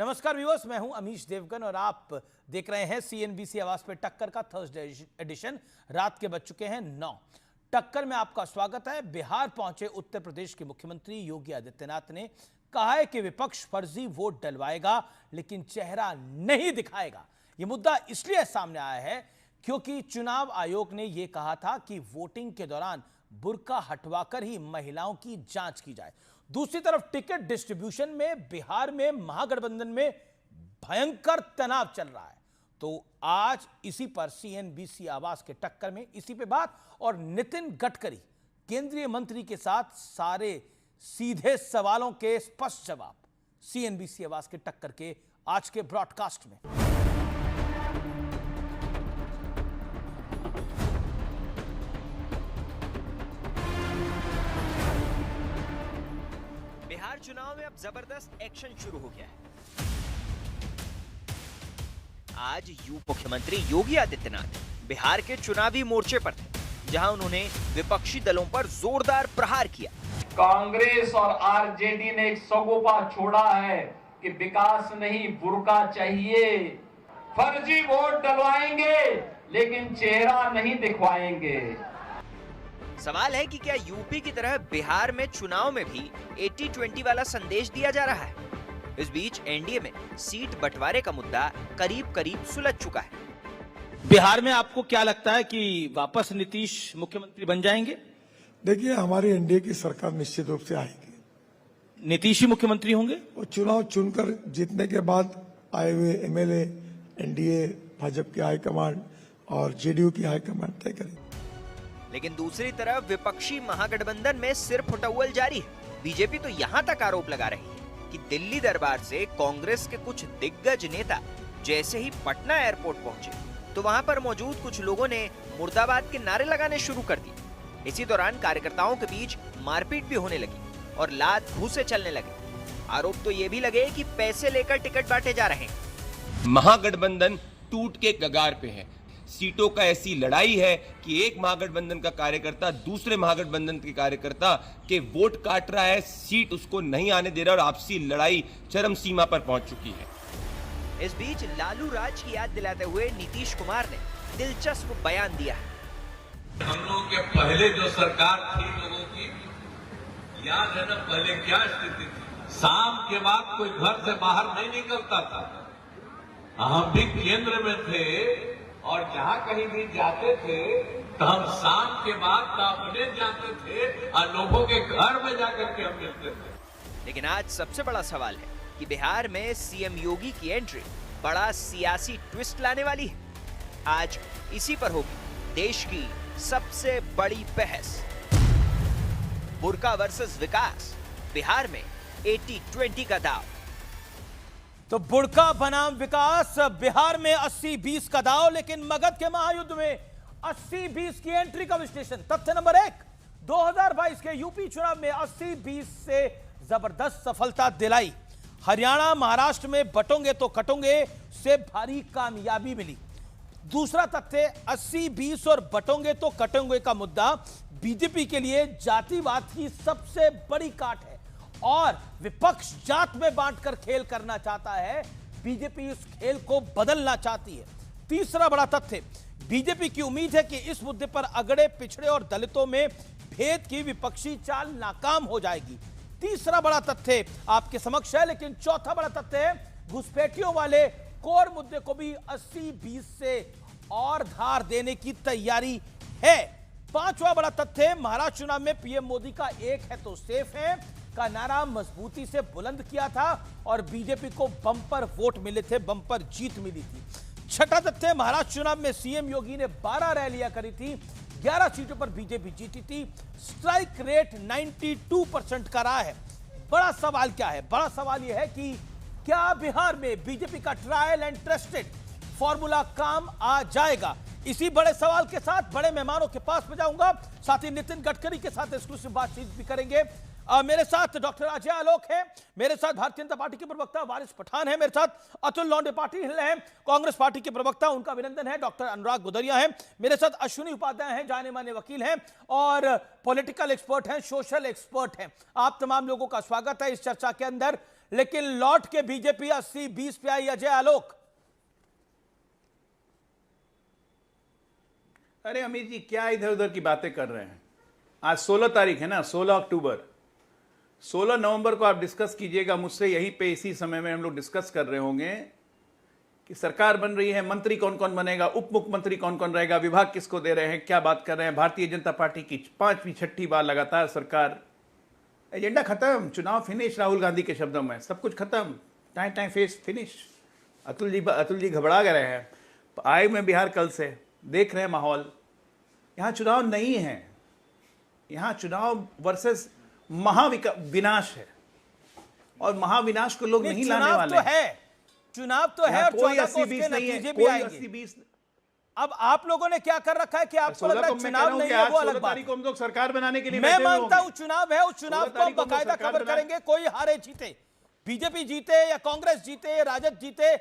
नमस्कार व्यूअर्स, मैं हूं अमीश देवगन और आप देख रहे हैं सीएनबीसी आवाज पे टक्कर का थर्सडे एडिशन। रात के बज चुके हैं 9। टक्कर में आपका स्वागत है। बिहार पहुंचे उत्तर प्रदेश के मुख्यमंत्री योगी आदित्यनाथ ने कहा है कि विपक्ष फर्जी वोट डलवाएगा लेकिन चेहरा नहीं दिखाएगा। यह मुद्दा इसलिए सामने आया है क्योंकि चुनाव आयोग ने यह कहा था कि वोटिंग के दौरान बुर्का हटवाकर ही महिलाओं की जांच की जाए। दूसरी तरफ टिकट डिस्ट्रीब्यूशन में बिहार में महागठबंधन में भयंकर तनाव चल रहा है। तो आज इसी पर सीएनबीसी आवाज के टक्कर में इसी पे बात और नितिन गडकरी केंद्रीय मंत्री के साथ सारे सीधे सवालों के स्पष्ट जवाब सीएनबीसी आवाज के टक्कर के आज के ब्रॉडकास्ट में। बिहार चुनाव में अब जबरदस्त एक्शन शुरू हो गया है। आज मुख्यमंत्री योगी आदित्यनाथ बिहार के चुनावी मोर्चे पर थे, जहां उन्होंने विपक्षी दलों पर जोरदार प्रहार किया। कांग्रेस और आरजेडी ने एक सगोपा छोड़ा है कि विकास नहीं बुर्का चाहिए। फर्जी वोट डलवाएंगे लेकिन चेहरा नहीं दिखवाएंगे। सवाल है कि क्या यूपी की तरह बिहार में चुनाव में भी 80-20 वाला संदेश दिया जा रहा है। इस बीच एनडीए में सीट बंटवारे का मुद्दा करीब करीब सुलझ चुका है। बिहार में आपको क्या लगता है कि वापस नीतीश मुख्यमंत्री बन जाएंगे? देखिए, हमारी एनडीए की सरकार निश्चित रूप से आएगी। नीतीश ही मुख्यमंत्री होंगे? और चुनाव चुनकर जीतने के बाद आए हुए एमएलए एनडीए भाजपा की हाईकमांड और जेडीयू की हाईकमांड तय करेगी। लेकिन दूसरी तरफ विपक्षी महागठबंधन में सिर फुटौल जारी है। बीजेपी तो यहां तक आरोप लगा रही है कि दिल्ली दरबार से कांग्रेस के कुछ दिग्गज नेता जैसे ही पटना एयरपोर्ट पहुंचे तो वहां पर मौजूद कुछ लोगों ने मुर्दाबाद के नारे लगाने शुरू कर दिए। इसी दौरान कार्यकर्ताओं के बीच मारपीट भी होने लगी और लात घूंसे चलने लगे। आरोप तो ये भी लगे कि पैसे लेकर टिकट बांटे जा रहे हैं। महागठबंधन टूट के कगार पे है। सीटों का ऐसी लड़ाई है कि एक महागठबंधन का कार्यकर्ता दूसरे महागठबंधन के कार्यकर्ता के वोट काट रहा है, सीट उसको नहीं आने दे रहा और आपसी लड़ाई चरम सीमा पर पहुंच चुकी है। इस बीच लालू राज की याद दिलाते हुए नीतीश कुमार ने दिलचस्प बयान दिया है। हम लोगों के पहले जो सरकार थी लोगों की, याद है ना पहले क्या स्थिति थी? शाम के बाद कोई घर से बाहर नहीं निकलता था। हम भी केंद्र में थे और जहां कहीं भी जाते थे तो हम शाम के बाद अपने जाते थे और लोगों के घर में जाकर के हम मिलते थे। लेकिन आज सबसे बड़ा सवाल है कि बिहार में सीएम योगी की एंट्री बड़ा सियासी ट्विस्ट लाने वाली है। आज इसी पर होगी देश की सबसे बड़ी बहस। बुर्का वर्सेस विकास, बिहार में 80-20 का दाव। तो बुर्का बनाम विकास, बिहार में 80-20 का दाव। लेकिन मगध के महायुद्ध में 80-20 की एंट्री का विश्लेषण। तथ्य नंबर 1, 2022 के यूपी चुनाव में 80-20 से जबरदस्त सफलता दिलाई। हरियाणा महाराष्ट्र में बटोंगे तो कटोंगे से भारी कामयाबी मिली। दूसरा तथ्य, 80-20 और बटोंगे तो कटोंगे का मुद्दा बीजेपी के लिए जातिवाद की सबसे बड़ी काट है और विपक्ष जात में बांटकर खेल करना चाहता है। बीजेपी इस खेल को बदलना चाहती है। तीसरा बड़ा तथ्य, बीजेपी की उम्मीद है कि इस मुद्दे पर अगड़े पिछड़े और दलितों में भेद की विपक्षी चाल नाकाम हो जाएगी। तीसरा बड़ा तथ्य आपके समक्ष है। लेकिन चौथा बड़ा तथ्य है, घुसपैठियों वाले कोर मुद्दे को भी 80-20 से और धार देने की तैयारी है। पांचवा बड़ा तथ्य, महाराष्ट्र चुनाव में पीएम मोदी का एक है तो सेफ है का नारा मजबूती से बुलंद किया था और बीजेपी को बम्पर वोट मिले थे, बम्पर जीत मिली थी। छठा तथ्य, महाराष्ट्र चुनाव में सीएम योगी ने 12 रैलियां करी थी, 11 सीटों पर बीजेपी जीती थी। स्ट्राइक रेट 92% का रहा है। बड़ा सवाल क्या है? बड़ा सवाल यह है कि क्या बिहार में बीजेपी का ट्रायल एंड टेस्टेड फॉर्मूला काम आ जाएगा? इसी बड़े सवाल के साथ बड़े मेहमानों के पास में जाऊंगा। साथ ही नितिन गडकरी के साथ एक्सक्लूसिव बातचीत भी करेंगे। मेरे साथ डॉक्टर अजय आलोक है, मेरे साथ भारतीय जनता पार्टी के प्रवक्ता वारिस पठान है, मेरे साथ अतुल लौंडे पाटिल हैं, कांग्रेस पार्टी के प्रवक्ता, उनका अभिनंदन है। डॉक्टर अनुराग गुदरिया हैं, मेरे साथ अश्विनी उपाध्याय हैं, जाने माने वकील हैं और पॉलिटिकल एक्सपर्ट हैं, सोशल एक्सपर्ट हैं। आप तमाम लोगों का स्वागत है इस चर्चा के अंदर। लेकिन लौट के बीजेपी 80-20 पे आई। अजय आलोक, अरे अमित जी क्या इधर उधर की बातें कर रहे हैं। आज 16 तारीख है ना, 16 अक्टूबर। 16 नवंबर को आप डिस्कस कीजिएगा मुझसे, यहीं पे इसी समय में हम लोग डिस्कस कर रहे होंगे कि सरकार बन रही है, मंत्री कौन कौन बनेगा, उप मुख्यमंत्री कौन कौन रहेगा, विभाग किसको दे रहे हैं, क्या बात कर रहे हैं। भारतीय जनता पार्टी की 5वीं-6ठी बार लगातार सरकार। एजेंडा खत्म, चुनाव फिनिश, राहुल गांधी के शब्दों में सब कुछ खत्म, time face finish. Atul ji घबरा गए हैं। आए मैं बिहार कल से देख रहे हैं माहौल। यहाँ चुनाव नहीं है, यहाँ चुनाव वर्सेस महाविनाश है, और महाविनाश को लोग नहीं लाने वाले। चुनाव तो है और कोई 80-20 नहीं है, नतीजे भी आएंगे। 80-20 अब आप लोगों ने क्या कर रखा है कि आपको लग रहा है चुनाव नहीं है, वो अलग बात है। हम लोग सरकार बनाने के लिए मैं बैठे हुए मानता हूं होंगे। चुनाव है, उस चुनाव को हम बाकायदा कवर करेंगे। कोई हारे जीते, बीजेपी जीते या कांग्रेस जीते, राजद जीते,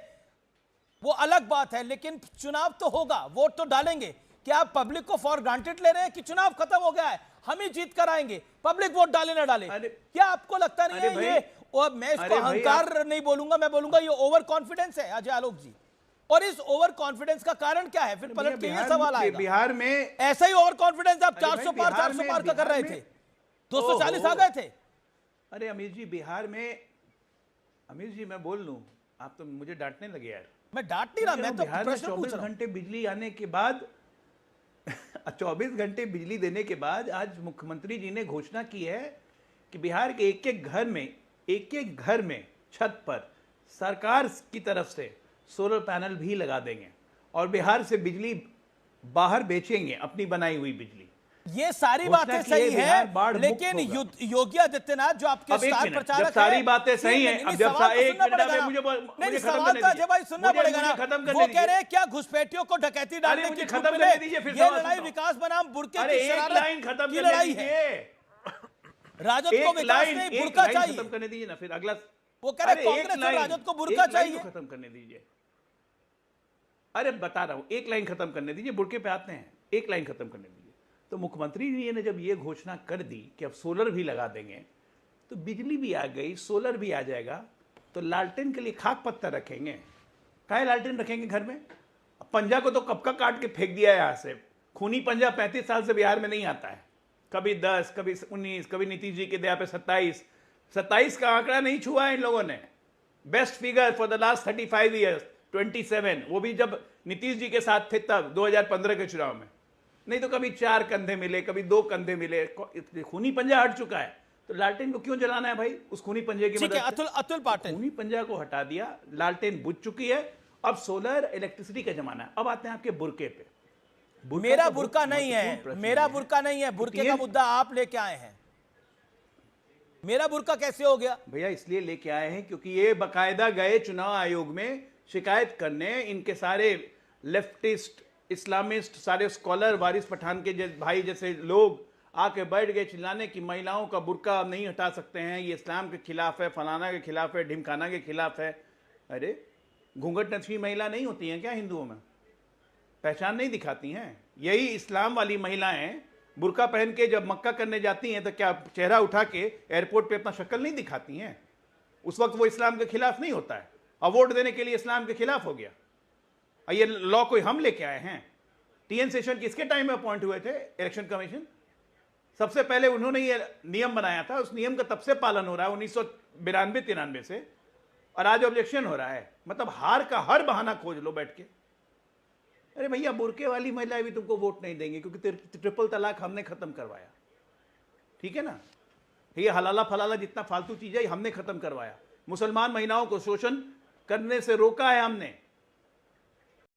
वो अलग बात है, लेकिन चुनाव तो होगा, वोट तो डालेंगे। क्या आप पब्लिक को फॉर ग्रांटेड ले रहे हैं कि चुनाव खत्म हो गया है, हम ही जीत कर आएंगे, पब्लिक वोट डाले ना डाले? क्या आपको लगता नहीं है ये, और मैं इसको अहंकार नहीं बोलूंगा, मैं बोलूंगा ये ओवर कॉन्फिडेंस है अजय आलोक जी। और इस ओवर कॉन्फिडेंस का कारण क्या है? फिर पलट के ये सवाल आएगा। बिहार में ऐसा ही ओवर कॉन्फिडेंस आप 400 पार का कर रहे थे, 240 आ गए थे। अरे अमित जी बिहार में, अमित जी मैं बोल लूं, आप तो मुझे डांटने लगे यार। मैं डांट नहीं रहा, मैं तो बिहार में प्रश्न पूछ 24 रहा हूं। घंटे बिजली आने के बाद 24 घंटे बिजली देने के बाद आज मुख्यमंत्री जी ने घोषणा की है कि बिहार के एक एक घर में छत पर सरकार की तरफ से सोलर पैनल भी लगा देंगे, और बिहार से बिजली बाहर बेचेंगे, अपनी बनाई हुई बिजली। ये सारी बातें सही है, लेकिन योगी आदित्यनाथ जो आपके स्टार प्रचारक हैं, सारी बातें सही हैं, अब जब एक मिनट में मुझे सवाल तो अजय भाई सुनना पड़ेगा ना। वो कह रहे हैं क्या घुसपैठियों को डकैती डालने की छूट मिले? ये लड़ाई विकास बनाम बुर्के की शरारत की लड़ाई है। राजद को विकास नहीं, बुर्का चाहिए। खत्म करने दीजिए ना, फिर अगला वो कह रहे कांग्रेस और राजद को बुर्का चाहिए। खत्म करने दीजिए, अरे बता रहा हूं, एक लाइन खत्म करने दीजिए, बुर्के पे आते हैं, एक लाइन खत्म करने दीजिए। तो मुख्यमंत्री जी ने जब ये घोषणा कर दी कि अब सोलर भी लगा देंगे, तो बिजली भी आ गई, सोलर भी आ जाएगा, तो लालटेन के लिए खाक पत्ता रखेंगे। काहे लालटेन रखेंगे घर में? पंजा को तो कब का काट के फेंक दिया है यहाँ से। खूनी पंजा 35 साल से बिहार में नहीं आता है, कभी 10, कभी 19, कभी नीतीश जी के दया पे 27 का आंकड़ा नहीं छुआ है इन लोगों ने। Best figure for the last 35 years 27, वो भी जब नीतीश जी के साथ थे तब 2015 के चुनाव में। नहीं तो कभी 4 कंधे मिले, कभी 2 कंधे मिले। खूनी पंजा हट चुका है, तो लालटेन को क्यों जलाना है भाई? उस खूनी पंजे की मदद से अतुल पाटिल, खूनी पंजा को हटा दिया, लालटेन बुझ चुकी है, अब सोलर इलेक्ट्रिसिटी का जमाना है। अब आते हैं आपके बुर्के पे। मेरा बुर्का नहीं है, मेरा बुर्का नहीं है, बुर्के का मुद्दा आप लेके आए हैं। मेरा बुर्का कैसे हो गया? भैया इसलिए लेके आए हैं क्योंकि ये बकायदा गए चुनाव आयोग में शिकायत करने, इनके सारे लेफ्टिस्ट, इस्लामिस्ट, सारे स्कॉलर, वारिस पठान के भाई जैसे लोग आके बैठ गए चिल्लाने की महिलाओं का बुर्का नहीं हटा सकते हैं, ये इस्लाम के खिलाफ है, फलाना के खिलाफ है, ढिमकाना के खिलाफ है। अरे घूंघट नथी महिला नहीं होती हैं क्या हिंदुओं में? पहचान नहीं दिखाती हैं? यही इस्लाम वाली महिलाएं बुर्का पहन के जब मक्का करने जाती हैं तो क्या चेहरा उठा के एयरपोर्ट पे अपना शक्ल नहीं दिखाती हैं? उस वक्त वो इस्लाम के खिलाफ नहीं होता है, और वोट देने के लिए इस्लाम के खिलाफ हो गया। ये लॉ कोई हम लेके आए हैं? टीएन सेशन किसके टाइम में अपॉइंट हुए थे इलेक्शन कमीशन? सबसे पहले उन्होंने ये नियम बनाया था, उस नियम का तब से पालन हो रहा है 1992-93 से, और आज ऑब्जेक्शन हो रहा है। मतलब हार का हर बहाना खोज लो बैठ के। अरे भैया बुर्के वाली महिलाएं भी तुमको वोट नहीं देंगी क्योंकि ट्रिपल तलाक हमने खत्म करवाया, ठीक है ना? ये हलाला फलाला जितना फालतू चीज है हमने खत्म करवाया। मुसलमान महिलाओं को शोषण करने से रोका है हमने।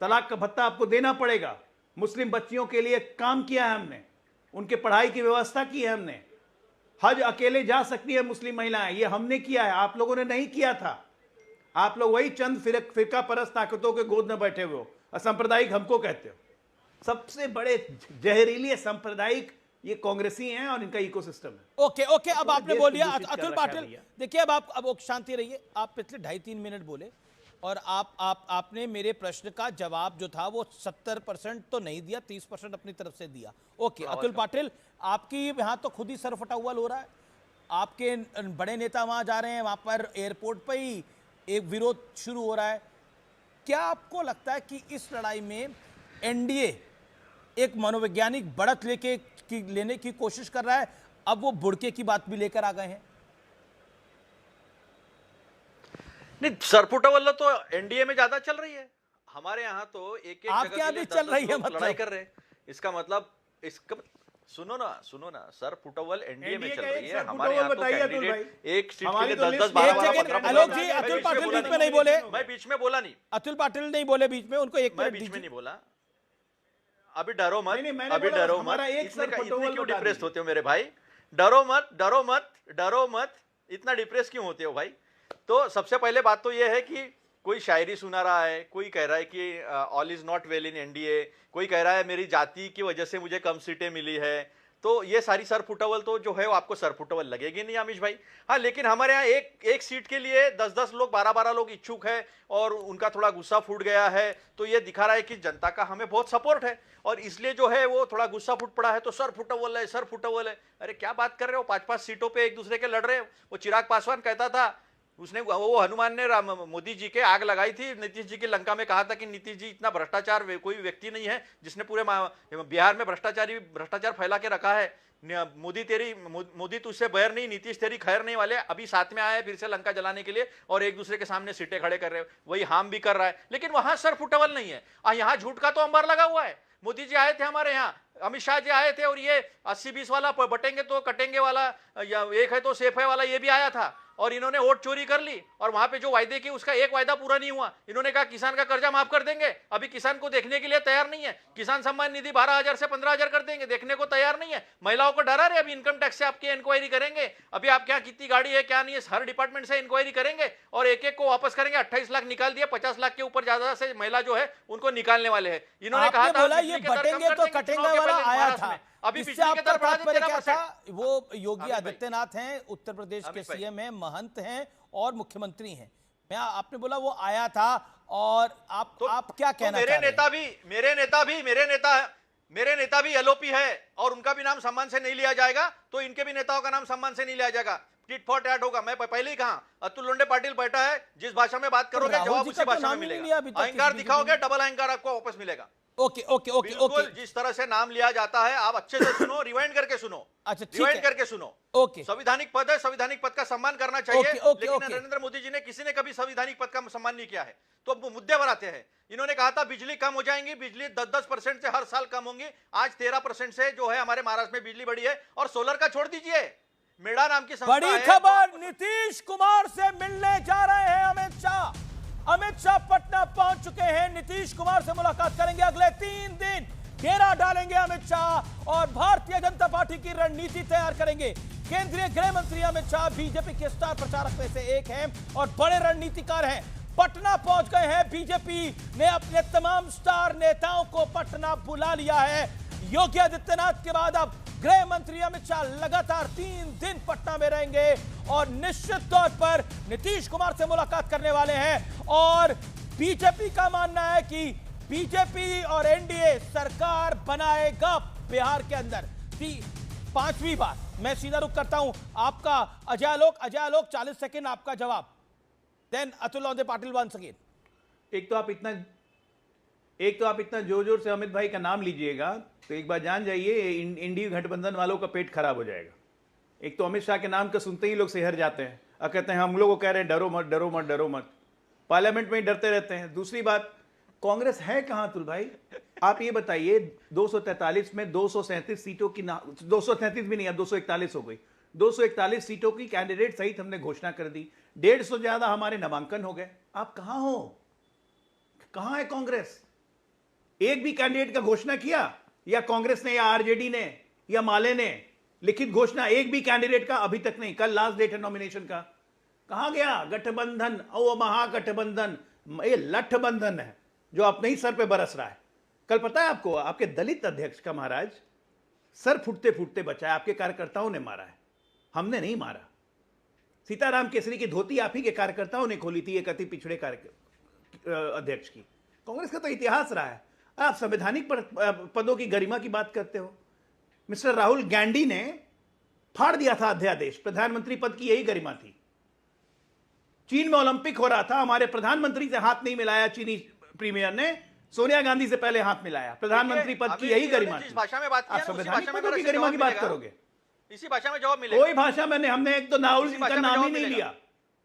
तलाक का भत्ता आपको देना पड़ेगा। मुस्लिम बच्चियों के लिए काम किया है हमने, उनके पढ़ाई की व्यवस्था की है हमने। हज अकेले जा सकती है मुस्लिम महिलाएं, ये हमने किया है, आप लोगों ने नहीं किया था। आप लोग वही चंद फिरका परस्त ताकतों के गोद में बैठे हुए हो, असंप्रदायिक हमको कहते हो। सबसे बड़े जहरीली सांप्रदायिक ये कांग्रेसी हैं और इनका इकोसिस्टम है। ओके, अब आपने बोल दिया। अतुल पाटिल देखिए, अब शांति रहिए। आप पिछले 2.5-3 मिनट बोले और आपने मेरे प्रश्न का जवाब जो था वो 70% तो नहीं दिया, 30% अपनी तरफ से दिया। ओके, अतुल पाटिल आपकी यहां तो खुद ही सर फटा हुआ हो रहा है। आपके बड़े नेता वहां जा रहे हैं, वहां पर एयरपोर्ट पर ही एक विरोध शुरू हो रहा है। क्या आपको लगता है कि इस लड़ाई में एनडीए एक मनोवैज्ञानिक बढ़त लेने की कोशिश कर रहा है? अब वो बुड़के की बात भी लेकर आ गए हैं। नहीं, सरपुटावल्ला तो एनडीए में ज्यादा चल रही है। हमारे यहाँ तो एक आपके यहाँ भी चल रही है, लड़ाई कर रहे हैं। इसका मतलब सुनो ना सर, फुटबॉल एनडीए में चल रही है। हमारे यहाँ तो कैंडिडेट एक सीट के लिए 10-10 12-12 आलोक जी, अतुल पाटिल बीच में नहीं बोले। मैं बीच में बोला नहीं, अतुल पाटिल नहीं बोले बीच में, उनको एक मैं मिनट बीच में दीजिए। नहीं बोला। अभी डरो मत, अभी डरो मत। इतने क्यों डिप्रेस होते हो मेरे भाई? डरो मत, इतना डिप्रेस क्यों होते हो भाई? तो सबसे पहले बात तो यह है कि कोई शायरी सुना रहा है, कोई कह रहा है कि all is not well in NDA, कोई कह रहा है मेरी जाति की वजह से मुझे कम सीटें मिली है। तो ये सारी सरफुटवल तो जो है वो आपको सरफुटवल लगेगी नहीं अमीश भाई। हाँ, लेकिन हमारे यहाँ एक सीट के लिए 10-10 लोग 12-12 लोग इच्छुक है और उनका थोड़ा गुस्सा फूट गया है। तो ये दिखा रहा है कि जनता का हमें बहुत सपोर्ट है और इसलिए जो है वो थोड़ा गुस्सा फूट पड़ा है। तो सरफुटवल है। अरे क्या बात कर रहे हो? 5-5 सीटों पे एक दूसरे के लड़ रहे हो। वो चिराग पासवान कहता था, उसने वो हनुमान ने मोदी जी के आग लगाई थी नीतीश जी की लंका में, कहा था कि नीतीश जी इतना भ्रष्टाचार कोई व्यक्ति नहीं है जिसने पूरे बिहार में भ्रष्टाचार फैला के रखा है। मोदी तुझसे बैर नहीं, नीतीश तेरी खैर नहीं वाले अभी साथ में आए फिर से लंका जलाने के लिए और एक दूसरे के सामने सीटें खड़े कर रहे हो। वही हार्म भी कर रहा है, लेकिन वहां सरफुटवल नहीं है। यहाँ झूठ का तो अंबार लगा हुआ है। मोदी जी आए थे हमारे यहाँ, अमित शाह जी आए थे और ये 80-20 वाला बटेंगे तो कटेंगे वाला या एक है तो सेफ है वाला ये भी आया था और इन्होंने वोट चोरी कर ली और वहां पे जो वायदे किए उसका एक वायदा पूरा नहीं हुआ। इन्होंने कहा किसान का कर्जा माफ कर देंगे, अभी किसान को देखने के लिए तैयार नहीं है। किसान सम्मान निधि 12,000 से 15,000 कर देंगे, देखने को तैयार नहीं है। महिलाओं को डरा रहे, अभी इनकम टैक्स से आपकी इंक्वायरी करेंगे, अभी आपके यहाँ कितनी गाड़ी है क्या नहीं है, हर डिपार्टमेंट से इंक्वायरी करेंगे और एक एक को वापस करेंगे। 28 लाख निकाल दिए, 50 लाख के ऊपर ज्यादा से महिला जो है उनको निकालने वाले हैं। इन्होंने कहा था ये बटेंगे तो कटेंगे वाला आया था। अभी इससे आपका तात्पर्य क्या था? वो योगी अमित भाई। आदित्यनाथ हैं, उत्तर प्रदेश के सीएम हैं, महंत हैं और मुख्यमंत्री हैं। मैं आपने बोला वो आया था और आप क्या कहना चाह रहे हैं? मेरे नेता भी एलओपी है और उनका भी नाम सम्मान से नहीं लिया जाएगा, तो इनके भी नेताओं का नाम सम्मान से नहीं लिया जाएगा। टिट फॉर टैट होगा। मैं पहले ही कहा, अतुल लोंडे पाटिल बैठा है, जिस भाषा में बात करोगे जवाब उसी भाषा में मिलेगा। अहंकार दिखाओगे, डबल अहंकार आपको वापस मिलेगा। ओके। जिस तरह से नाम लिया जाता है आप अच्छे से सुनो, रिवाइंड करके सुनो। अच्छा, ठीक रिवाइंड है। करके सुनो। ओके। संवैधानिक पद है, संवैधानिक पद का सम्मान करना चाहिए। ओके। लेकिन नरेंद्र मोदी जी ने किसी ने कभी संवैधानिक पद का सम्मान नहीं किया है। तो अब मुद्दे पर आते हैं। इन्होंने कहा था बिजली कम हो जाएंगी, बिजली 10-10% से हर साल कम होंगी। आज 13% से जो है हमारे महाराष्ट्र में बिजली बढ़ी है और सोलर का छोड़ दीजिए, मेड़ा नाम की संस्था बड़ी है। खबर, नीतीश कुमार से मिलने जा रहे हैं अमित शाह। अमित शाह पटना पहुंच चुके हैं, नीतीश कुमार से मुलाकात करेंगे। अगले 3 दिन घेरा डालेंगे अमित शाह और भारतीय जनता पार्टी की रणनीति तैयार करेंगे। केंद्रीय गृह मंत्री अमित शाह बीजेपी के स्टार प्रचारक में से एक हैं और बड़े रणनीतिकार हैं। पटना पहुंच गए हैं। बीजेपी ने अपने तमाम स्टार नेताओं को पटना बुला लिया है। योगी आदित्यनाथ के बाद अब गृह मंत्री अमित शाह लगातार 3 दिन पटना में रहेंगे और निश्चित तौर पर नीतीश कुमार से मुलाकात करने वाले हैं। और बीजेपी का मानना है कि बीजेपी और एनडीए सरकार बनाएगा बिहार के अंदर 5वीं बार। मैं सीधा रुख करता हूं आपका अजय आलोक 40 सेकंड आपका जवाब, then Atul Londhe Patil once again. एक तो आप इतना जोर जोर से अमित भाई का नाम लीजिएगा तो एक बार जान जाइए इंडी गठबंधन वालों का पेट खराब हो जाएगा। एक तो अमित शाह के नाम का सुनते ही लोग शहर जाते हैं और कहते हैं हम लोग को कह रहे हैं डरो मत, पार्लियामेंट में ही डरते रहते हैं। दूसरी बात, कांग्रेस है कहां अतुल भाई? आप ये बताइए, 243 में 237 सीटों की 237 भी नहीं, अब 241 हो गई। 241 सीटों की कैंडिडेट सहित हमने घोषणा कर दी। 150 ज्यादा हमारे नामांकन हो गए। आप कहां हो? कहां है कांग्रेस? एक भी कैंडिडेट का घोषणा किया? या कांग्रेस ने या आरजेडी ने या माले ने लिखित घोषणा? एक भी कैंडिडेट का अभी तक नहीं। कल लास्ट डेट है नॉमिनेशन का। कहां गया गठबंधन? ओ महागठबंधन, ये लठबंधन है जो अपने ही सर पे बरस रहा है। कल पता है आपको, आपके दलित अध्यक्ष का महाराज सर फूटते फूटते बचा है। आपके कार्यकर्ताओं ने मारा है, हमने नहीं मारा। सीताराम केसरी की धोती आप ही के कार्यकर्ताओं ने खोली थी एक अति पिछड़े अध्यक्ष की। कांग्रेस का तो इतिहास रहा है। आप संवैधानिक पदों की गरिमा की बात करते हो। मिस्टर राहुल गांधी ने फाड़ दिया था अध्यादेश। प्रधानमंत्री पद की यही गरिमा थी। चीन में ओलंपिक हो रहा था, हमारे प्रधानमंत्री से हाथ नहीं मिलाया चीनी प्रीमियर ने, सोनिया गांधी से पहले हाथ मिलाया। प्रधानमंत्री पद की यही गरिमा थी। जिस भाषा में बात आप संवैधानिक पदों की गरिमा की बात करोगे? इसी भाषा में जवाब मिलेगा। कोई भाषा में हमने एक तो नाउल का नाम ही नहीं लिया,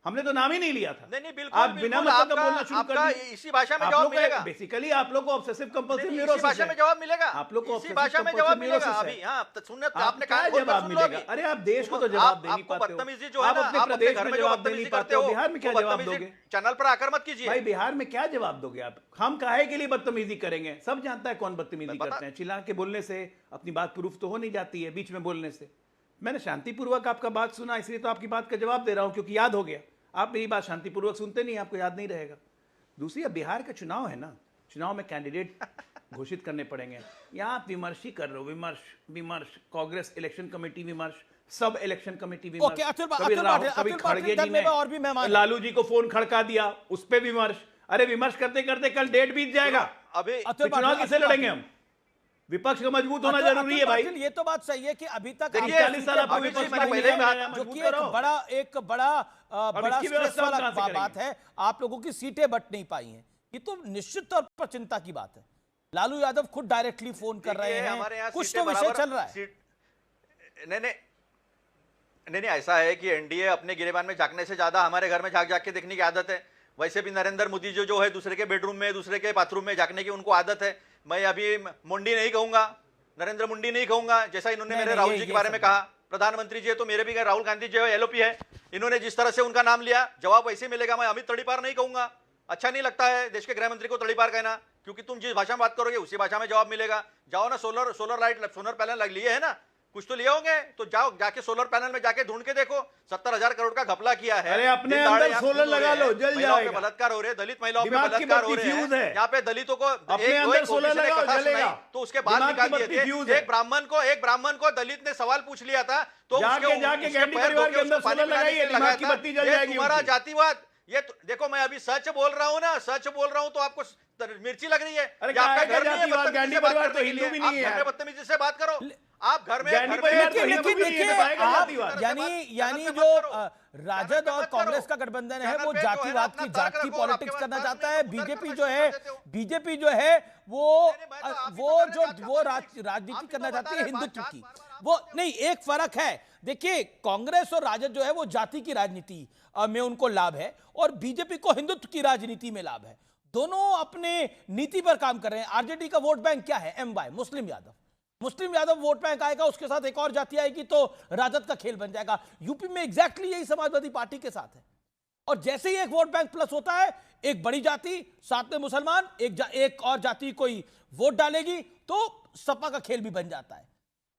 हमने तो नाम ही नहीं लिया था। नहीं बिल्कुल, आप बिना मतलब का बोलना शुरू कर दिए। इसी भाषा में जवाब मिलेगा। बेसिकली आप लोग को ऑब्सेसिव कंपल्सिव न्यूरोसिस इसी भाषा में जवाब मिलेगा। आप लोग को इसी भाषा में जवाब मिलेगा। अभी सुनने आपने कहा जवाब मिलेगा। अरे आप देश को तो जवाब दे नहीं पाते हो। बदतमीजी जो है ना, आप अपने प्रदेश में जवाब दे नहीं पाते हो। बिहार में क्या जवाब दोगे? चैनल पर आकर मत कीजिए भाई, बिहार में क्या जवाब दोगे आप? हम काहे के लिए बदतमीजी करेंगे? सब जानता है कौन बदतमीजी करते हैं। चिल्ला के बोलने से अपनी बात प्रूफ तो हो नहीं जाती है, बीच में बोलने से। मैंने शांतिपूर्वक आपका बात सुना, इसलिए तो आपकी बात का जवाब दे रहा हूं, क्योंकि याद हो गया। आप मेरी बात शांतिपूर्वक सुनते नहीं, आपको याद नहीं रहेगा। दूसरी, अब बिहार का चुनाव है ना, चुनाव में कैंडिडेट घोषित करने पड़ेंगे। यहाँ आप विमर्श ही कर रहे हो, विमर्श कांग्रेस इलेक्शन कमेटी विमर्श, सब इलेक्शन कमेटी विमर्श। कभी खड़गे जी ने और भी मेहमान लालू जी को फोन खड़का दिया, उस पर विमर्श। अरे विमर्श करते करते कल डेट बीत जाएगा। अभी चुनाव किसे लड़ेंगे हम? विपक्ष का मजबूत होना जरूरी है भाई। ये तो बात सही है कि अभी तक 40 साल आपको विपक्ष में जो कि एक बड़ा स्ट्रेस वाला बात है, आप लोगों की सीटें बट नहीं पाई हैं। ये तो निश्चित तौर पर चिंता की बात है। लालू यादव खुद डायरेक्टली फोन कर रहे हैं, कुछ तो विषय चल रहा है। नहीं, ऐसा है कि एनडीए अपने गिरेबान में झांकने से ज्यादा हमारे घर में झांक झांक के देखने की आदत है। वैसे भी नरेंद्र मोदी जो है दूसरे के बेडरूम में, दूसरे के बाथरूम में झांकने की उनको आदत है। मैं अभी मुंडी नहीं कहूंगा, नरेंद्र मुंडी नहीं कहूंगा, जैसा इन्होंने मेरे राहुल जी के बारे में कहा। प्रधानमंत्री जी है तो मेरे भी राहुल गांधी जी है, एलओपी है, इन्होंने जिस तरह से उनका नाम लिया, जवाब वैसे मिलेगा। मैं अमित तड़ीपार नहीं कहूंगा, अच्छा नहीं लगता है देश के गृह मंत्री को तड़ीपार कहना, क्योंकि तुम जिस भाषा में बात करोगे उसी भाषा में जवाब मिलेगा। जाओ ना, सोलर पैनल लग लिए है ना, कुछ तो लिए होंगे, तो जाओ जाके सोलर पैनल में जाके ढूंढ के देखो। 70,000 करोड़ का घपला किया है। अरे अपने अंदर सोलर लगा लो, जल जाएगा। बलात्कार हो रहे, दलित महिलाओं पे बलात्कार हो रहे हैं। यहाँ पे दलितों को अपने अंदर सोलर लगाओ, जलेगा। तो उसके बाद निकाल दिए थे। एक ब्राह्मण को दलित ने सवाल पूछ लिया था, तो जाके गांधी परिवार के अंदर सोलर लगाइए, दिमाग की बत्ती जल जाएगी। तुम्हारा जातिवाद, ये देखो मैं अभी सच बोल रहा हूँ ना, सच बोल रहा हूँ, तो आपको मिर्ची लग रही है। अरे आपका घर नहीं है, गांधी परिवार तो हिंदू भी नहीं है। बदतमीजी से बात करो आप घर में। यानी जो राजद और कांग्रेस का गठबंधन है वो जातिवाद की जाति पॉलिटिक्स करना चाहता है। बीजेपी जो है वो राजनीति करना चाहती है हिंदुत्व की। वो नहीं, एक फर्क है। देखिए, कांग्रेस और राजद जो है वो जाति की राजनीति में उनको लाभ है और बीजेपी को हिंदुत्व की राजनीति में लाभ है। दोनों अपने नीति पर काम कर रहे हैं। आरजेडी का वोट बैंक क्या है? MY, Muslim Yadav vote bank आएगा, उसके साथ एक और जाति आएगी तो राजद का खेल बन जाएगा। यूपी में एग्जैक्टली यही समाजवादी पार्टी के साथ है। और जैसे ही एक वोट बैंक प्लस होता है, एक बड़ी जाति साथ में मुसलमान, एक और जाति कोई वोट डालेगी तो सपा का खेल भी बन जाता है।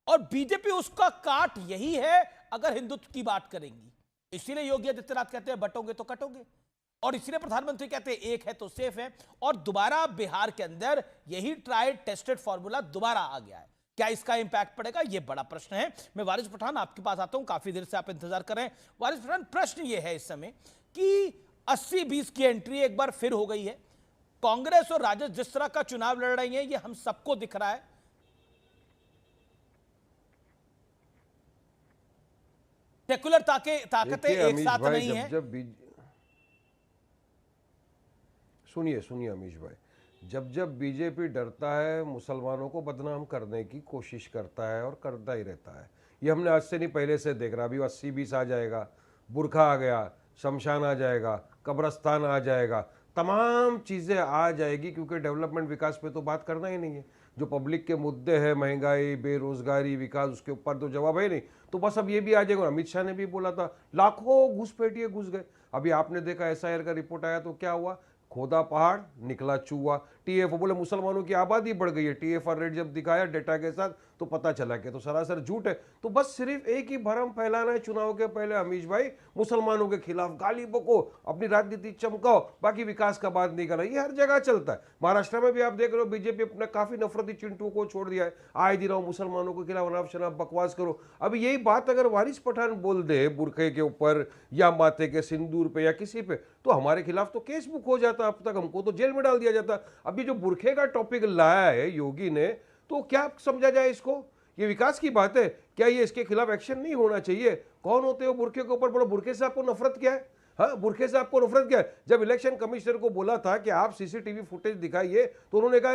और बीजेपी उसका काट यही है अगर हिंदुत्व की बात करेंगी। इसीलिए योगी आदित्यनाथ कहते हैं बटोगे तो कटोगे, और इसीलिए प्रधानमंत्री कहते हैं एक है तो सेफ है। और दोबारा बिहार के अंदर यही ट्राइड टेस्टेड फॉर्मूला दोबारा आ गया है। क्या इसका इंपैक्ट पड़ेगा, यह बड़ा प्रश्न है। मैं वारिस पठान आपके पास आता हूं, काफी देर से आप इंतजार कर रहे हैं। वारिस पठान, प्रश्न यह है इस समय कि 80-20 की एंट्री एक बार फिर हो गई है। कांग्रेस और राजद जिस तरह का चुनाव लड़ रही है, यह हम सबको दिख रहा है। सेकुलर ताकतें एक साथ नहीं है। सुनिए अमीश भाई, जब बीजेपी डरता है मुसलमानों को बदनाम करने की कोशिश करता है और करता ही रहता है। ये हमने आज से नहीं पहले से देख रहा। अभी 80-20 आ जाएगा, बुरखा आ गया, शमशान आ जाएगा, कब्रस्तान आ जाएगा, तमाम चीज़ें आ जाएगी, क्योंकि डेवलपमेंट विकास पे तो बात करना ही नहीं है। जो पब्लिक के मुद्दे हैं, महंगाई, बेरोजगारी, विकास, उसके ऊपर तो जवाब है नहीं। तो बस अब ये भी आ जाएगा। अमित शाह ने भी बोला था लाखों घुसपैठिए घुस गए। अभी आपने देखा SIR का रिपोर्ट आया तो क्या हुआ, खोदा पहाड़ निकला चूहा। TF बोले मुसलमानों की आबादी बढ़ गई है। TFR रेट जब दिखाया डेटा के साथ तो पता चला कि तो सरासर झूठ है। तो बस सिर्फ एक ही भरम फैलाना है चुनाव के पहले अमीश भाई, मुसलमानों के खिलाफ गाली बको, अपनी राजनीति चमकाओ, बाकी विकास का बात नहीं करना। ये हर जगह चलता है। महाराष्ट्र में भी आप देख रहे हो, बीजेपी अपने काफी नफरती चिंटू को छोड़ दिया है। आए दिन आओ मुसलमानों के खिलाफ अनाप शनाप बकवास करो। अब यही बात अगर वारिस पठान बोल दे बुरखे के ऊपर या माथे के सिंदूर पे या किसी पे, तो हमारे खिलाफ तो केस बुक हो जाता, अब तक हमको तो जेल में डाल दिया जाता। अभी जो बुरखे का टॉपिक लाया है योगी ने, तो क्या समझा जाए इसको? ये विकास की बात है क्या? ये इसके खिलाफ एक्शन नहीं होना चाहिए? कौन होते हो बुरखे के ऊपर? बोलो बुरखे से आपको नफरत क्या है? हाँ, बुरखे से आपको नफरत क्या है? जब इलेक्शन कमिश्नर को बोला था कि आप सीसीटीवी फुटेज दिखाइए तो उन्होंने कहा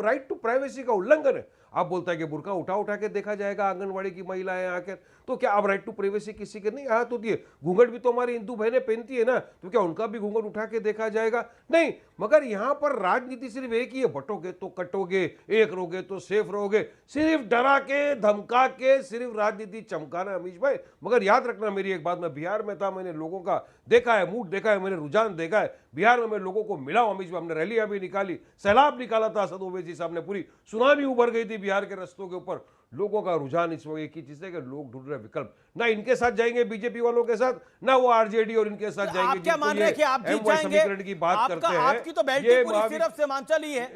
राइट टू प्राइवेसी का उल्लंघन है। आप बोलता है कि बुरका उठा के देखा जाएगा, आंगनवाड़ी की महिलाएं आकर, तो क्या आप राइट टू प्राइवेसी किसी के नहीं हाथ होती है? घूंघट भी तो हमारी हिंदू बहनें पहनती है ना, तो क्या उनका भी घूंघट उठा के देखा जाएगा? नहीं। मगर यहां पर राजनीति सिर्फ एक ही है, बटोगे तो कटोगे, एक रहोगे तो सेफ रहोगे, सिर्फ डरा के धमका के सिर्फ राजनीति चमकाना अमीश भाई। मगर याद रखना मेरी एक बात, मैं बिहार में था, मैंने लोगों का देखा है, मूड देखा है, मैंने रुझान देखा है। बिहार में मैं लोगों को मिला हूं अमीश भाई, हमने रैलियां भी निकाली, सैलाब निकाला था, असद ओवैसी साहब ने, पूरी सुनामी उभर गई थी बिहार के रस्तों के ऊपर। लोगों का रुझान इस वक्त एक ही चीज है कि लोग ढूंढ रहे विकल्प, ना इनके साथ जाएंगे बीजेपी वालों के साथ, ना वो आरजेडी और इनके साथ जाएंगे। आप क्या मान रहे हैं कि आप जीत जाएंगे? समीकरण की बात करते हैं, आपकी तो बेल्टी पूरी सिर्फ सीमांचल ही है,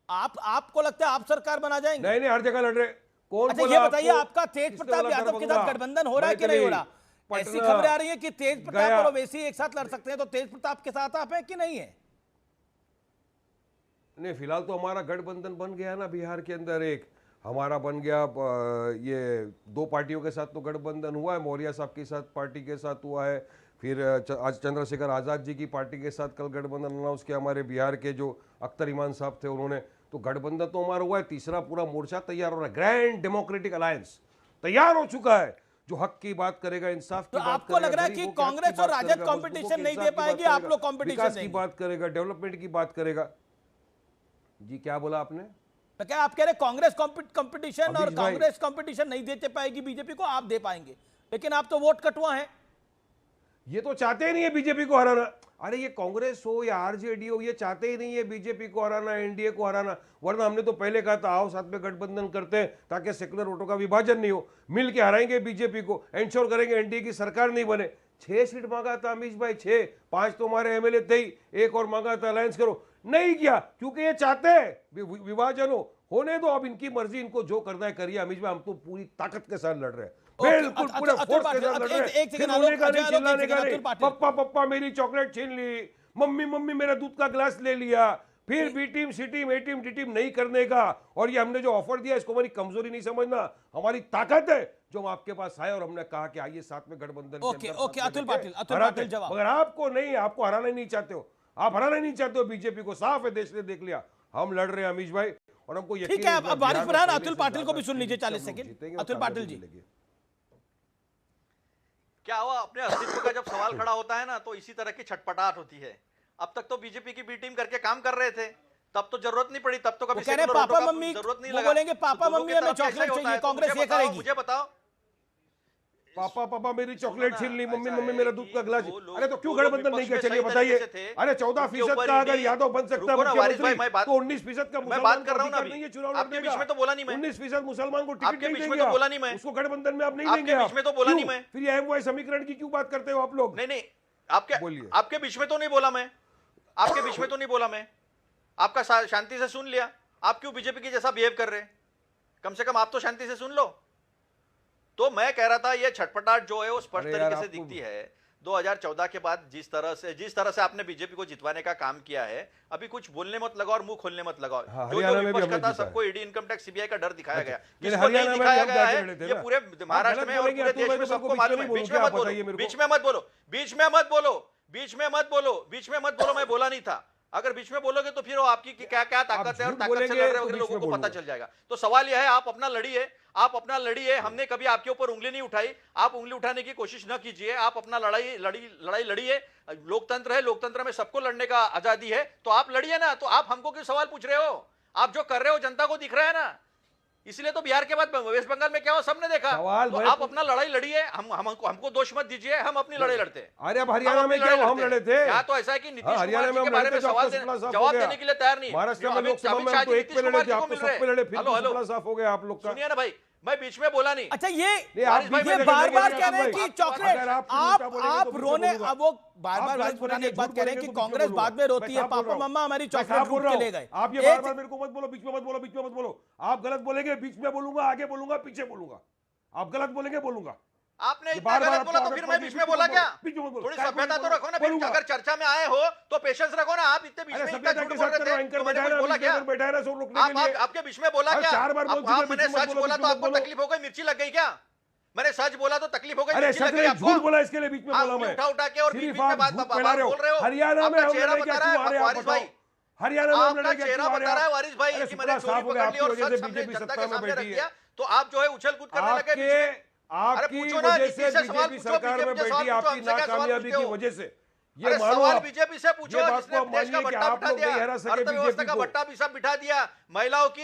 आपको लगता है आप सरकार बना जाएंगे? नहीं, हर जगह लड़ रहे। कौन? अच्छा ये बताइए, आपका तेज प्रताप यादव के साथ गठबंधन हो रहा है कि नहीं हो रहा? ऐसी खबरें आ रही है कि तेज प्रताप और ओवैसी एक साथ लड़ सकते हैं, तो तेज प्रताप के साथ आप हैं कि नहीं है? नहीं, फिलहाल तो हमारा गठबंधन बन गया ना बिहार के अंदर, एक हमारा बन गया। ये दो पार्टियों के साथ तो गठबंधन हुआ है, मौर्य साहब के साथ पार्टी के साथ हुआ है, फिर आज चंद्रशेखर आज़ाद जी की पार्टी के साथ कल गठबंधन अनाउंस किया हमारे बिहार के जो अख्तर इमान साहब थे उन्होंने, तो गठबंधन तो हमारा हुआ है। तीसरा पूरा मोर्चा तैयार हो रहा है, ग्रैंड डेमोक्रेटिक अलायंस तैयार हो चुका है, जो हक की बात करेगा, इंसाफ की बात करेगा। आपको लग रहा है कि कांग्रेस और राजद कंपटीशन नहीं दे पाएगी, आप लोग कंपटीशन की बात करेगा, डेवलपमेंट की बात करेगा। जी क्या बोला आपने? तो क्या आप कह रहे कांग्रेस कंपटीशन और कांग्रेस कंपटीशन नहीं देते पाएगी बीजेपी को, आप दे पाएंगे, लेकिन आप तो वोट कटवा हैं। ये तो चाहते ही नहीं है बीजेपी को हराना। अरे ये कांग्रेस हो या आरजेडी हो, ये चाहते ही नहीं है बीजेपी को हराना, एनडीए को हराना। वरना हमने तो पहले कहा था आओ साथ में गठबंधन करते हैं ताकि सेकुलर वोटों का विभाजन नहीं हो, मिल के हराएंगे बीजेपी को, एंश्योर करेंगे एनडीए की सरकार नहीं बने। 6 सीट मांगा था अमीश भाई, 6, 5 तो हमारे एमएलए थे ही, एक और मांगा था अलायंस करो, नहीं किया क्योंकि ये चाहते हैं विभाजन होने दो, अब इनकी मर्जी, इनको जो करना है करिए। अमीश भाई हम तो पूरी ताकत के साथ लड़ रहे हैं, बिल्कुल पूरे फोर्स के साथ लड़ रहे हैं, चिल्लाने का नहीं, पप्पा पप्पा मेरी चॉकलेट छीन ली, मम्मी मम्मी मेरा दूध का गिलास ले लिया, फिर बी टीम सी टीम ए टीम डी टीम नहीं करने का। और ये हमने जो ऑफर दिया इसको हमारी कमजोरी नहीं समझना, हमारी ताकत है जो हम आपके पास आए और हमने कहा कि आइए साथ में गठबंधन। ओके अतुल पाटिल जवाब। मगर आपको नहीं, आपको हराना नहीं चाहते हो, आप हराना नहीं चाहते हो बीजेपी को, साफ है, देश ने देख लिया। हम लड़ रहे हैं अमीश भाई, और हमको यकीन है। ठीक है, अब बारिश फरहान अतुल पाटिल को भी सुन लीजिए 40 सेकंड। अतुल पाटिल जी, क्या हुआ, अपने अस्तित्व का जब सवाल खड़ा होता है ना तो इसी तरह की छटपटाहट होती है। अब तक तो बीजेपी की बी टीम करके काम कर रहे थे, तब तो जरूरत नहीं पड़ी, तब तो कभी पापा मम्मी जरूरत नहीं लगा, बोलेंगे पापा मम्मी हमें चॉकलेट चाहिए, कांग्रेस ये करेगी। मुझे बताओ, पापा पापा मेरी चॉकलेट छीन ली, मम्मी मम्मी मेरा दूध का गिलास। अरे तो क्यों गठबंधन नहीं किया? चलिए बताइए। अरे 14% का अगर यादव बन सकता है मुख्यमंत्री, तो 19% का मैं बात कर रहा हूं ना, आपके बीच में तो बोला नहीं मैं, 19% मुसलमान को टिकट नहीं देंगे, तो बोला नहीं मैं, उसको गठबंधन में आप नहीं देंगे, बीच में तो बोला नहीं मैं। फिर ये एमवाई समीकरण की क्यों बात करते हो आप लोग? नहीं, आपके बीच में तो नहीं बोला मैं, आपके बीच में तो नहीं बोला मैं, आपका शांति से सुन लिया। आप क्यों बीजेपी की जैसा बिहेव कर रहे हैं? कम से कम आप तो शांति से सुन लो। तो मैं कह रहा था ये छटपटाहट जो है वो स्पष्ट तरीके से दिखती है 2014 के बाद, जिस तरह से आपने बीजेपी को जितवाने का काम किया है। अभी कुछ बोलने मत लगाओ और मुंह खोलने मत लगाओ। जो विपक्ष का था सबको ईडी इनकम टैक्स सीबीआई का डर दिखाया गया, किसको नहीं दिखाया गया है ये पूरे महाराष्ट्र में और पूरे देश में सबको मालूम है। बीच में मत बोलो, बीच में मत बोलो, बीच में मत बोलो, बीच में मत बोलो, बीच में मत बोलो। मैं बोला नहीं था, अगर बीच में बोलोगे तो फिर वो आपकी क्या क्या ताकत है और ताकत से लड़ रहे हो लोगों को पता चल जाएगा। तो सवाल यह है, आप अपना लड़िए, आप अपना लड़िए। हमने कभी आपके ऊपर उंगली नहीं उठाई, आप उंगली उठाने की कोशिश न कीजिए। आप अपना लड़ाई लड़िए। लोकतंत्र है, लोकतंत्र में सबको लड़ने का आजादी है, तो आप लड़िए ना। तो आप हमको क्यों सवाल पूछ रहे हो? आप जो कर रहे हो जनता को दिख रहा है ना, इसलिए तो बिहार के बाद वेस्ट बंगाल में क्या हुआ सबने देखा। तो आप अपना लड़ाई लड़िए, हमको दोष मत दीजिए, हम अपनी लड़ाई लड़ते हैं। अरे अब हरियाणा में क्या हम लड़े थे? या तो ऐसा है कि नीतीश कुमार जी के बारे में जवाब देने के लिए तैयार नहीं। महाराष्ट्र में लोकसभा में हम तो एक पे लड़े थे, आप तो सब पे लड़े, फिर दूसरा साफ हो गया आप लोग का। सुनिए ना भाई, मैं बीच में बोला नहीं। अच्छा ये बार बार कह रहे हैं कि चॉकलेट आप रोने, अब वो बार बार एक बात कह रहे हैं कि कांग्रेस बाद में रोती है, पापा मम्मा हमारी चॉकलेट लूट के ले गए। आप ये बार बार मेरे को मत बोलो, बीच में मत बोलो, बीच में मत बोलो। आप गलत बोलेंगे बीच में बोलूंगा, आगे बोलूंगा, पीछे बोलूंगा। आप गलत बोलेंगे बोलूंगा। आपने इतना गलत बोला तो फिर मैं बीच में बोला क्या? थोड़ी सभ्यता तो रखो ना। फिर अगर चर्चा में आए हो तो पेशेंस रखो ना। आप इतने बीच में इतना झूठ बोल रहे थे तो मैंने कुछ बोला क्या? आपके बीच में बोला क्या? मैंने सच बोला तो आपको तकलीफ हो गई, मिर्ची लग गई क्या? मैंने सच बोला तो तकलीफ हो गई, मिर्ची लग गई आपको? झूठ बोला इसके लिए बीच में बोला मैं। उठा के और बीच में बात बोल रहे हो। हरियाणा में चेहरा बता रहा है वारिस भाई, हरियाणा में आपका चेहरा बता रहा है वारिस भाई कि मैंने चोरी पकड़ ली और सच हमने जनता के सामने रख दिया, तो आप जो है उछल कूद करने लगे। आपकी वजह से बीजेपी सरकार में बैठी, आपकी नाकामयाबी की वजह से ये सवाल बीजेपी से पूछो जिसने देश का बट्टा बिठा दिया, अर्थव्यवस्था का बट्टा भी सब बिठा दिया, महिलाओं की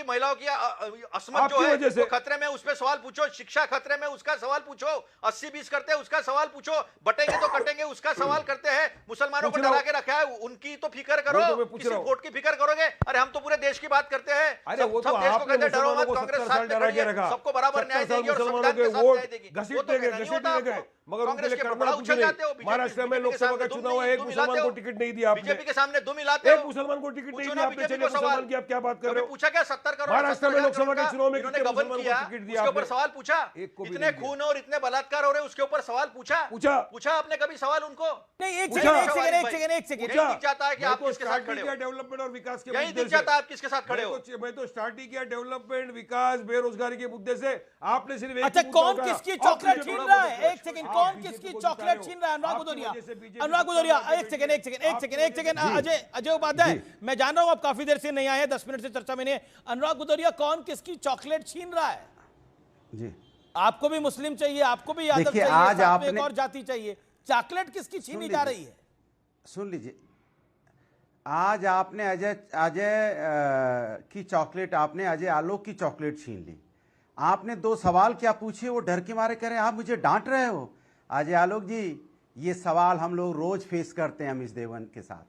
असमत जो है वो खतरे में, उस पर सवाल पूछो। शिक्षा खतरे में, उसका सवाल पूछो। 80-20 करते हैं उसका सवाल पूछो। बटेंगे तो कटेंगे उसका सवाल करते हैं। मुसलमानों को डरा के रखा है, उनकी तो फिक्र करो, किसी वोट की फिक्र करोगे? अरे हम तो पूरे देश की बात करते हैं। सब देश को कहते हैं डरो मत, कांग्रेस साथ में खड़ी है, सबको बराबर न्याय देगी और संविधान के साथ न्याय देगी। वो तो नहीं गए, मगर कांग्रेस के बड़ा उछल जाते हो। महाराष्ट्र में लोकसभा का चुनाव है, एक मुसलमान को टिकट नहीं दिया आपने। बीजेपी के सामने दुम मिलाते हो। एक मुसलमान को टिकट नहीं दिया आपने। चलिए मुसलमान की आप क्या बात कर रहे हो? पूछा क्या 70 करोड़ महाराष्ट्र में लोकसभा के चुनाव में इन्होंने गबन किया, उसके ऊपर सवाल पूछा? इतने खून और इतने बलात्कार हो रहे उसके ऊपर सवाल पूछा आपने कभी सवाल उनको? नहीं, एक सेकंड दिख जाता है कि आप किसके साथ खड़े हो। डेवलपमेंट और विकास के यही दिख जाता है आप किसके साथ खड़े हो। मैं तो स्टार्ट ही किया डेवलपमेंट, विकास, बेरोजगारी के मुद्दे से। आपने सिर्फ अच्छा, कौन किसकी चॉकलेट छीन रहा है? एक सेकंड, कौन किसकी चॉकलेट छीन रहा है? अनुराग भदौरिया, एक सेकंड, अजय उपाध्याय, मैं जान रहा हूं आप काफी देर से नहीं आए, 10 मिनट से चर्चा में नहीं है। अनुराग भदौरिया, कौन किसकी चॉकलेट छीन रहा है? जी, आपको भी मुस्लिम चाहिए, आपको भी यादव चाहिए, आज आपने एक और जाति चाहिए, चॉकलेट किसकी छीनी जा रही है? सुन लीजिए, आज आपने अजय की चॉकलेट, आपने अजय आलोक की चॉकलेट छीन ली। आपने 2 सवाल क्या पूछे, वो डर के मारे कह रहे हैं आप मुझे डांट रहे हो। अजय आलोक जी, ये सवाल हम लोग रोज फेस करते हैं अमीश देवन के साथ।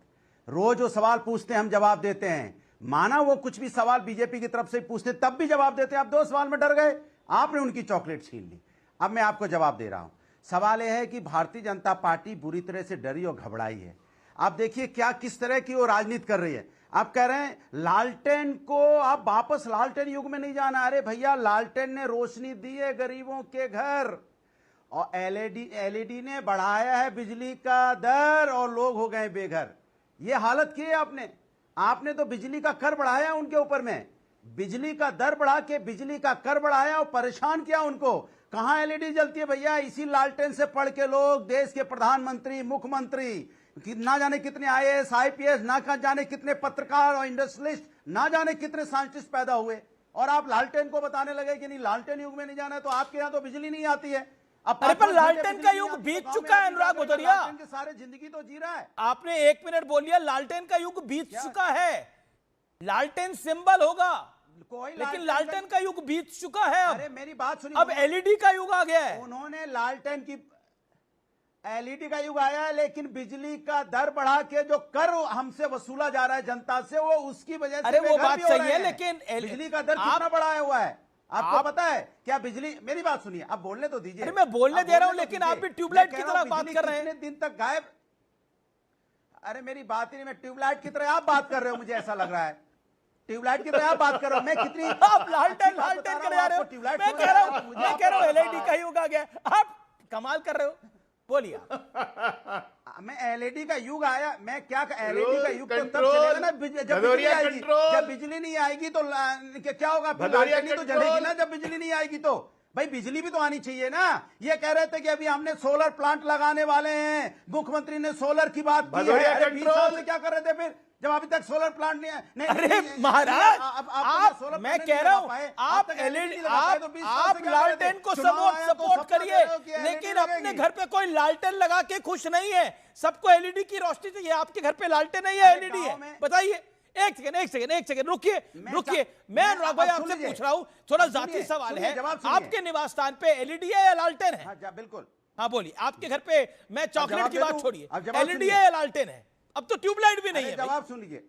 रोज वो सवाल पूछते हैं, हम जवाब देते हैं। माना वो कुछ भी सवाल बीजेपी की तरफ से पूछते तब भी जवाब देते हैं। आप 2 सवाल में डर गए, आपने उनकी चॉकलेट छीन ली। अब मैं आपको जवाब दे रहा हूं। सवाल यह है कि भारतीय जनता पार्टी बुरी तरह से डरी और घबराई है। आप देखिए क्या किस तरह की वो राजनीति कर रही है। आप कह रहे हैं लालटेन को, आप वापस लालटेन युग में नहीं जाना। अरे भैया, लालटेन ने रोशनी दी है गरीबों के घर, और एलईडी ने बढ़ाया है बिजली का दर और लोग हो गए बेघर। ये हालत की है आपने तो बिजली का कर बढ़ाया उनके ऊपर में, बिजली का दर बढ़ा के बिजली का कर बढ़ाया और परेशान किया उनको। कहां एलईडी जलती है भैया? इसी लालटेन से पढ़ के लोग देश के प्रधानमंत्री, मुख्यमंत्री, ना जाने कितने आईएएस, आईपीएस, ना जाने कितने पत्रकार और इंडस्ट्रियलिस्ट, ना जाने कितने साइंटिस्ट पैदा हुए, और आप लालटेन को बताने लगे कि नहीं लालटेन युग में नहीं जाना है। तो आपके यहां तो बिजली नहीं आती है। अरे पर लालटेन का युग बीत चुका है अनुराग भदौरिया, सारे जिंदगी तो जी रहा है। आपने 1 मिनट बोल लिया, लालटेन का युग बीत चुका है। लालटेन सिंबल होगा, लेकिन लालटेन का युग बीत चुका है। अरे मेरी बात सुनिए, अब एलईडी का युग आ गया है। उन्होंने लालटेन की, एलईडी का युग आया है, लेकिन बिजली का दर बढ़ा के जो कर हमसे वसूला जा रहा है जनता से, वो उसकी वजह से। अरे वो बात सही है, लेकिन बिजली का दर कितना बढ़ाया हुआ है आपको पता है क्या? बिजली, मेरी बात सुनिए, अब बोलने तो दीजिए। अरे मैं बोलने दे रहा हूं, लेकिन आप भी ट्यूबलाइट की तरह बात कर रहे हैं। दिन तक गायब। अरे मेरी बात ही नहीं, मैं ट्यूबलाइट की तरह आप बात कर रहे हो, मुझे ऐसा लग रहा है ट्यूबलाइट की तरह आप बात कर रहे हो। मैं कितनी आप लालटेन कर जा रहे हो, मैं कह रहा हूं एलईडी का युग आ गया। आप कमाल कर रहे हो, बोलिए। मैं एलईडी का युग आया, मैं क्या एलईडी का युग तो तब चलेगा ना जब बिजली आएगी। जब बिजली नहीं आएगी तो क्या होगा? लालटेन तो जलेगी ना जब बिजली नहीं आएगी। तो भाई बिजली भी तो आनी चाहिए ना। ये कह रहे थे कि अभी हमने सोलर प्लांट लगाने वाले हैं, मुख्यमंत्री ने सोलर की बात की है। अरे 20 साल से क्या कर रहे थे फिर, जब अभी तक सोलर प्लांट नहीं? अरे महाराज, आप मैं कह रहा हूं, आप एलईडी, आप लालटेन को सपोर्ट करिए, लेकिन अपने घर पे कोई लालटेन लगा के खुश नहीं है। सबको एलईडी की रोशनी चाहिए। आपके घर पे लालटेन नहीं है, एलईडी है? बताइए। एक सेकंड रुकिए। मैं अनुराग भाई आपसे पूछ रहा हूं, थोड़ा जाती सवाल है। आपके निवास स्थान पे एलईडी है या लालटेन है? बिल्कुल। हाँ बोलिए। आपके घर पे, मैं चॉकलेट की बात छोड़िए, एलईडी है या लालटेन है? अब तो ट्यूबलाइट भी नहीं है। जवाब सुन लीजिए।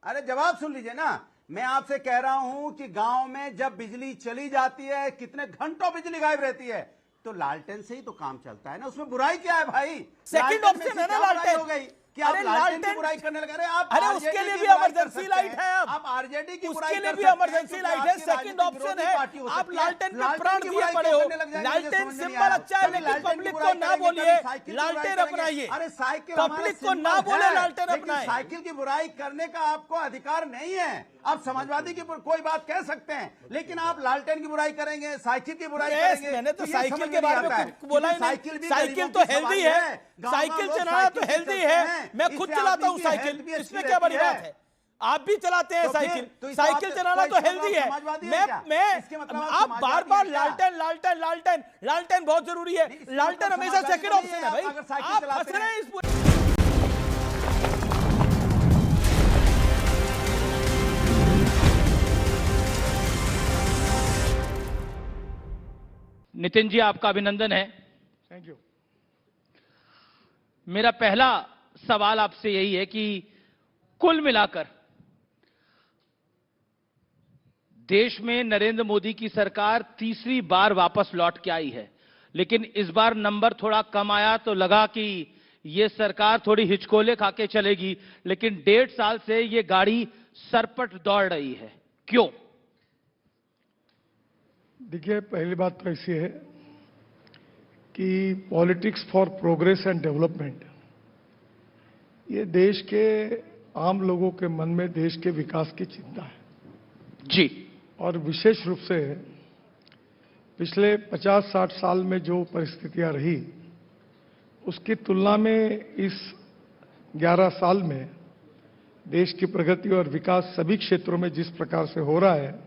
अरे जवाब सुन लीजिए ना। मैं आपसे कह रहा हूं कि गांव में जब बिजली चली जाती है, कितने घंटों बिजली गायब रहती है, तो लालटेन से ही तो काम चलता है ना। उसमें बुराई क्या है भाई? सेकंड ऑप्शन है ना लालटेन। कि आप अरे लालटेन की लालटेन- बुराई करने लगे। अरे आप अरे RJD उसके लिए की भी बुराई कर इमरजेंसी सकते लाइट हैं। है अब। आप आरजेडी की बुराई उसके लिए कर भी सकते हैं, इमरजेंसी क्योंकि लाइट है, आपकी सेकंड राजनीतिक ऑप्शन विरोधी है। पार्टी हो आप सकती है। लालटेन पे लालटेन प्राण की दिए बुराई पड़े क्यों हो। करने लग जाएंगे? मुझे लालटेन समझ में नहीं सिंबल आया। अच्छा है, कभी लेकिन लालटेन की पब्लिक को बुराई ना करेंगे, बोलिए कभी साइकिल की बुराई लालटेन करेंगे। अपनाइए। अरे साइकिल हमारा पब्लिक को ना सिंबल बोले है, लालटेन लेकिन अपनाए। साइकिल की बुराई करने का आपको अधिकार नहीं है। आप समाजवादी की कोई बात कह सकते हैं, लेकिन आप लालटेन की बुराई करेंगे, साइकिल की बुराई करेंगे। मैंने तो ये साइकिल समझ के बारे में नहीं आता कुछ है। बोला ही नहीं। साइकिल भी साइकिल गरीबों तो की हेल्दी सवारी है, गाँव साइकिल लोग चलाना तो साइकिल से हेल्दी चलते है। हैं। मैं खुद इससे चलाता हूँ आदमी की साइकिल, हेल्थ भी अच्छी इसमें क्या बड़ी रहती है। बात है? आप भी चलाते हैं तो फिर- साइकिल, तो इस साइकिल बात- चलाना तो तो इसका हेल्दी मतलब है। समाजवादी है क्या? इसके मतलब आप आप बार समाजवादी बार हैं क्या? लालटेन लालटेन लालटेन लालटेन बहुत जरूरी है। इसका लालटेन मतलब हमेशा समाजवादी सेकंड तो नहीं ऑप्शन है, है भाई। आप अगर साइकिल आप चलाते फंस रहे हैं। हैं इस पूरे- नितिन जी, आपका अभिनंदन है। Thank you. मेरा पहला सवाल आपसे यही है कि कुल मिलाकर देश में नरेंद्र मोदी की सरकार तीसरी बार वापस लौट के आई है, लेकिन इस बार नंबर थोड़ा कम आया तो लगा कि ये सरकार थोड़ी हिचकोले खा के चलेगी, लेकिन 1.5 साल से ये गाड़ी सरपट दौड़ रही है। क्यों? देखिए, पहली बात तो ऐसी है कि politics for progress and development, ये देश के आम लोगों के मन में देश के विकास की चिंता है जी। और विशेष रूप से पिछले 50-60 साल में जो परिस्थितियां रही, उसकी तुलना में इस 11 साल में देश की प्रगति और विकास सभी क्षेत्रों में जिस प्रकार से हो रहा है,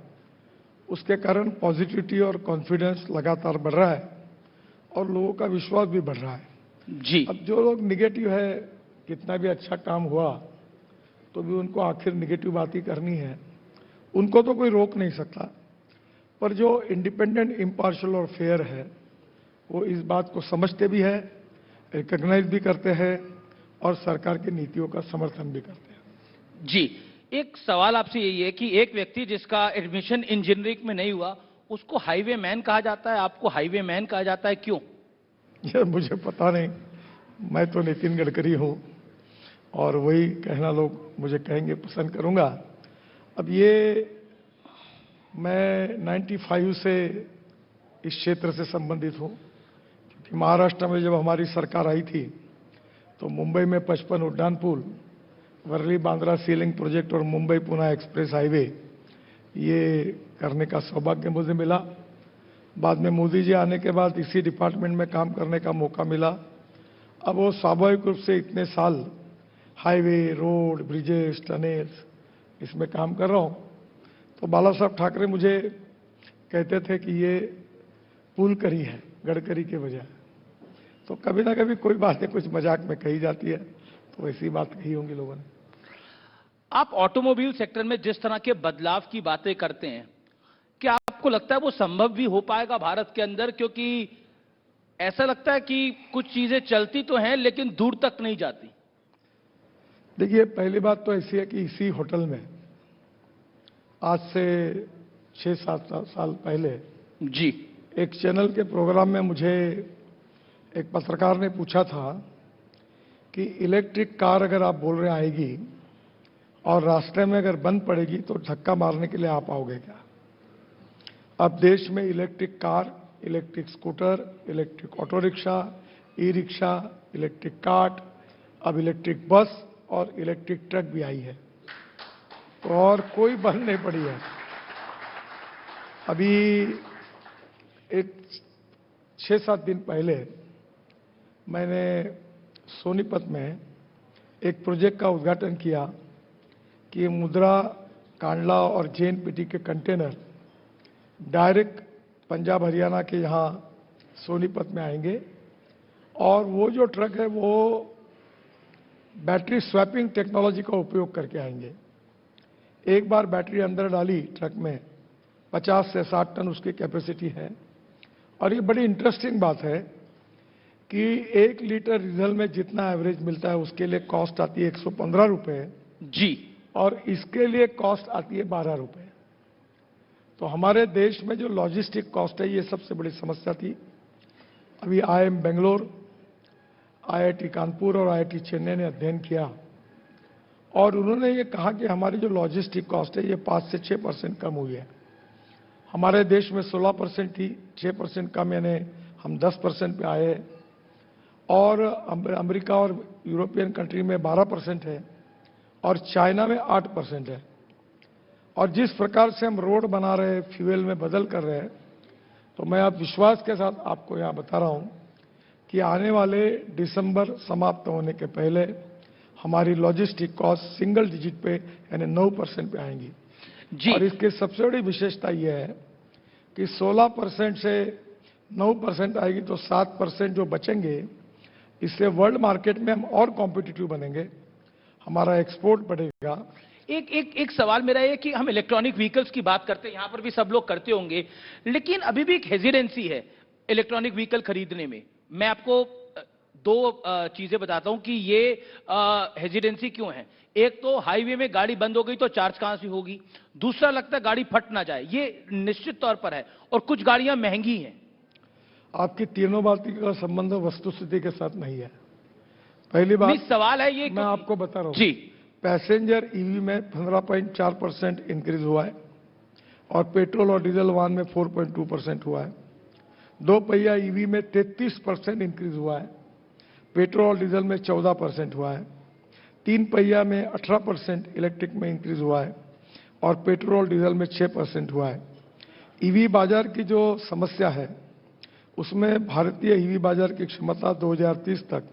उसके कारण पॉजिटिविटी और कॉन्फिडेंस लगातार बढ़ रहा है और लोगों का विश्वास भी बढ़ रहा है। जी। अब जो लोग निगेटिव है, कितना भी अच्छा काम हुआ तो भी उनको आखिर निगेटिव बात ही करनी है, उनको तो कोई रोक नहीं सकता। पर जो इंडिपेंडेंट, इम्पार्शियल और फेयर है, वो इस बात को समझते भी है, रिकॉग्नाइज भी करते हैं और सरकार की नीतियों का समर्थन भी करते हैं। जी, एक सवाल आपसे यही है कि एक व्यक्ति जिसका एडमिशन इंजीनियरिंग में नहीं हुआ, उसको हाईवे मैन कहा जाता है, आपको हाईवे मैन कहा जाता है, क्यों? ये मुझे पता नहीं, मैं तो नितिन गडकरी हूं और वही कहना लोग मुझे कहेंगे पसंद करूंगा। अब ये मैं 95 से इस क्षेत्र से संबंधित हूं, क्योंकि महाराष्ट्र में जब हमारी सरकार आई थी तो मुंबई में 55 उड्डान पुल, वर्ली बांद्रा सीलिंग प्रोजेक्ट और मुंबई पुणे एक्सप्रेस हाईवे ये करने का सौभाग्य मुझे मिला। बाद में मोदी जी आने के बाद इसी डिपार्टमेंट में काम करने का मौका मिला। अब वो स्वाभाविक रूप से इतने साल हाईवे, रोड, ब्रिजेस, टनेल्स इसमें काम कर रहा हूं, तो बाला साहब ठाकरे मुझे कहते थे कि ये पुल करी है गडकरी के बजाय। तो कभी ना कभी कोई बातें कुछ मजाक में कही जाती है, तो ऐसी बात कही होंगी लोगों ने। आप ऑटोमोबाइल सेक्टर में जिस तरह के बदलाव की बातें करते हैं, क्या आपको लगता है वो संभव भी हो पाएगा भारत के अंदर? क्योंकि ऐसा लगता है कि कुछ चीजें चलती तो हैं लेकिन दूर तक नहीं जाती। देखिए, पहली बात तो ऐसी है कि इसी होटल में आज से 6-7 साल पहले जी एक चैनल के प्रोग्राम में मुझे एक पत्रकार ने पूछा था कि इलेक्ट्रिक कार अगर आप बोल रहे आएगी और रास्ते में अगर बंद पड़ेगी तो धक्का मारने के लिए आप आओगे क्या? अब देश में electric car, electric scooter, electric auto rickshaw, e rickshaw, electric cart, अब इलेक्ट्रिक बस और इलेक्ट्रिक ट्रक भी आई है, तो और कोई बंद नहीं पड़ी है। अभी एक 6-7 दिन पहले मैंने सोनीपत में एक प्रोजेक्ट का उद्घाटन किया कि मुद्रा, कांडला और जेएनपीटी के कंटेनर डायरेक्ट पंजाब हरियाणा के यहाँ सोनीपत में आएंगे और वो जो ट्रक है वो बैटरी स्वैपिंग टेक्नोलॉजी का उपयोग करके आएंगे। एक बार बैटरी अंदर डाली ट्रक में 50 से 60 टन उसकी कैपेसिटी है। और ये बड़ी इंटरेस्टिंग बात है कि 1 लीटर डीजल में जितना एवरेज मिलता है उसके लिए कॉस्ट आती है 115 रुपए जी, और इसके लिए कॉस्ट आती है 12 रुपए। तो हमारे देश में जो लॉजिस्टिक कॉस्ट है, ये सबसे बड़ी समस्या थी। अभी I am Bangalore, IIT Kanpur और आईआईटी चेन्नई ने अध्ययन किया और उन्होंने ये कहा कि हमारी जो लॉजिस्टिक कॉस्ट है ये 5 से 6% कम हुई है। हमारे देश में 16% थी, 6% कम यानी हम 10% पे आए और अमेरिका और यूरोपियन कंट्री में 12% है और चाइना में 8% है। और जिस प्रकार से हम रोड बना रहे हैं, फ्यूल में बदल कर रहे हैं, तो मैं आप विश्वास के साथ आपको यहाँ बता रहा हूँ कि आने वाले दिसंबर समाप्त होने के पहले हमारी लॉजिस्टिक कॉस्ट सिंगल डिजिट पे यानी 9% पे आएंगी जी। और इसकी सबसे बड़ी विशेषता यह है कि 16% से 9% आएगी तो 7% जो बचेंगे, इससे वर्ल्ड मार्केट में हम और कॉम्पिटिटिव बनेंगे, हमारा एक्सपोर्ट बढ़ेगा। एक सवाल मेरा है कि हम इलेक्ट्रॉनिक व्हीकल्स की बात करते हैं, यहां पर भी सब लोग करते होंगे, लेकिन अभी भी एक हेजिडेंसी है इलेक्ट्रॉनिक व्हीकल खरीदने में। मैं आपको दो चीजें बताता हूं कि ये हेजिडेंसी क्यों है। एक तो हाईवे में गाड़ी बंद हो गई तो चार्ज कहां से होगी, दूसरा लगता है गाड़ी फट ना जाए, ये निश्चित तौर पर है, और कुछ गाड़ियां महंगी हैं। आपकी तीनों बातों का संबंध वस्तुस्थिति के साथ नहीं है। पहली बात सवाल है ये, मैं आपको बता रहा हूं जी, पैसेंजर ईवी में 15.4% इंक्रीज हुआ है और पेट्रोल और डीजल वाहन में 4.2% हुआ है। 2 पहिया ईवी में 33% इंक्रीज हुआ है, पेट्रोल और डीजल में 14% हुआ है। 3 पहिया में 18% इलेक्ट्रिक में इंक्रीज हुआ है और पेट्रोल डीजल में 6% हुआ है। ईवी बाजार की जो समस्या है उसमें भारतीय ईवी बाजार की क्षमता 2030 तक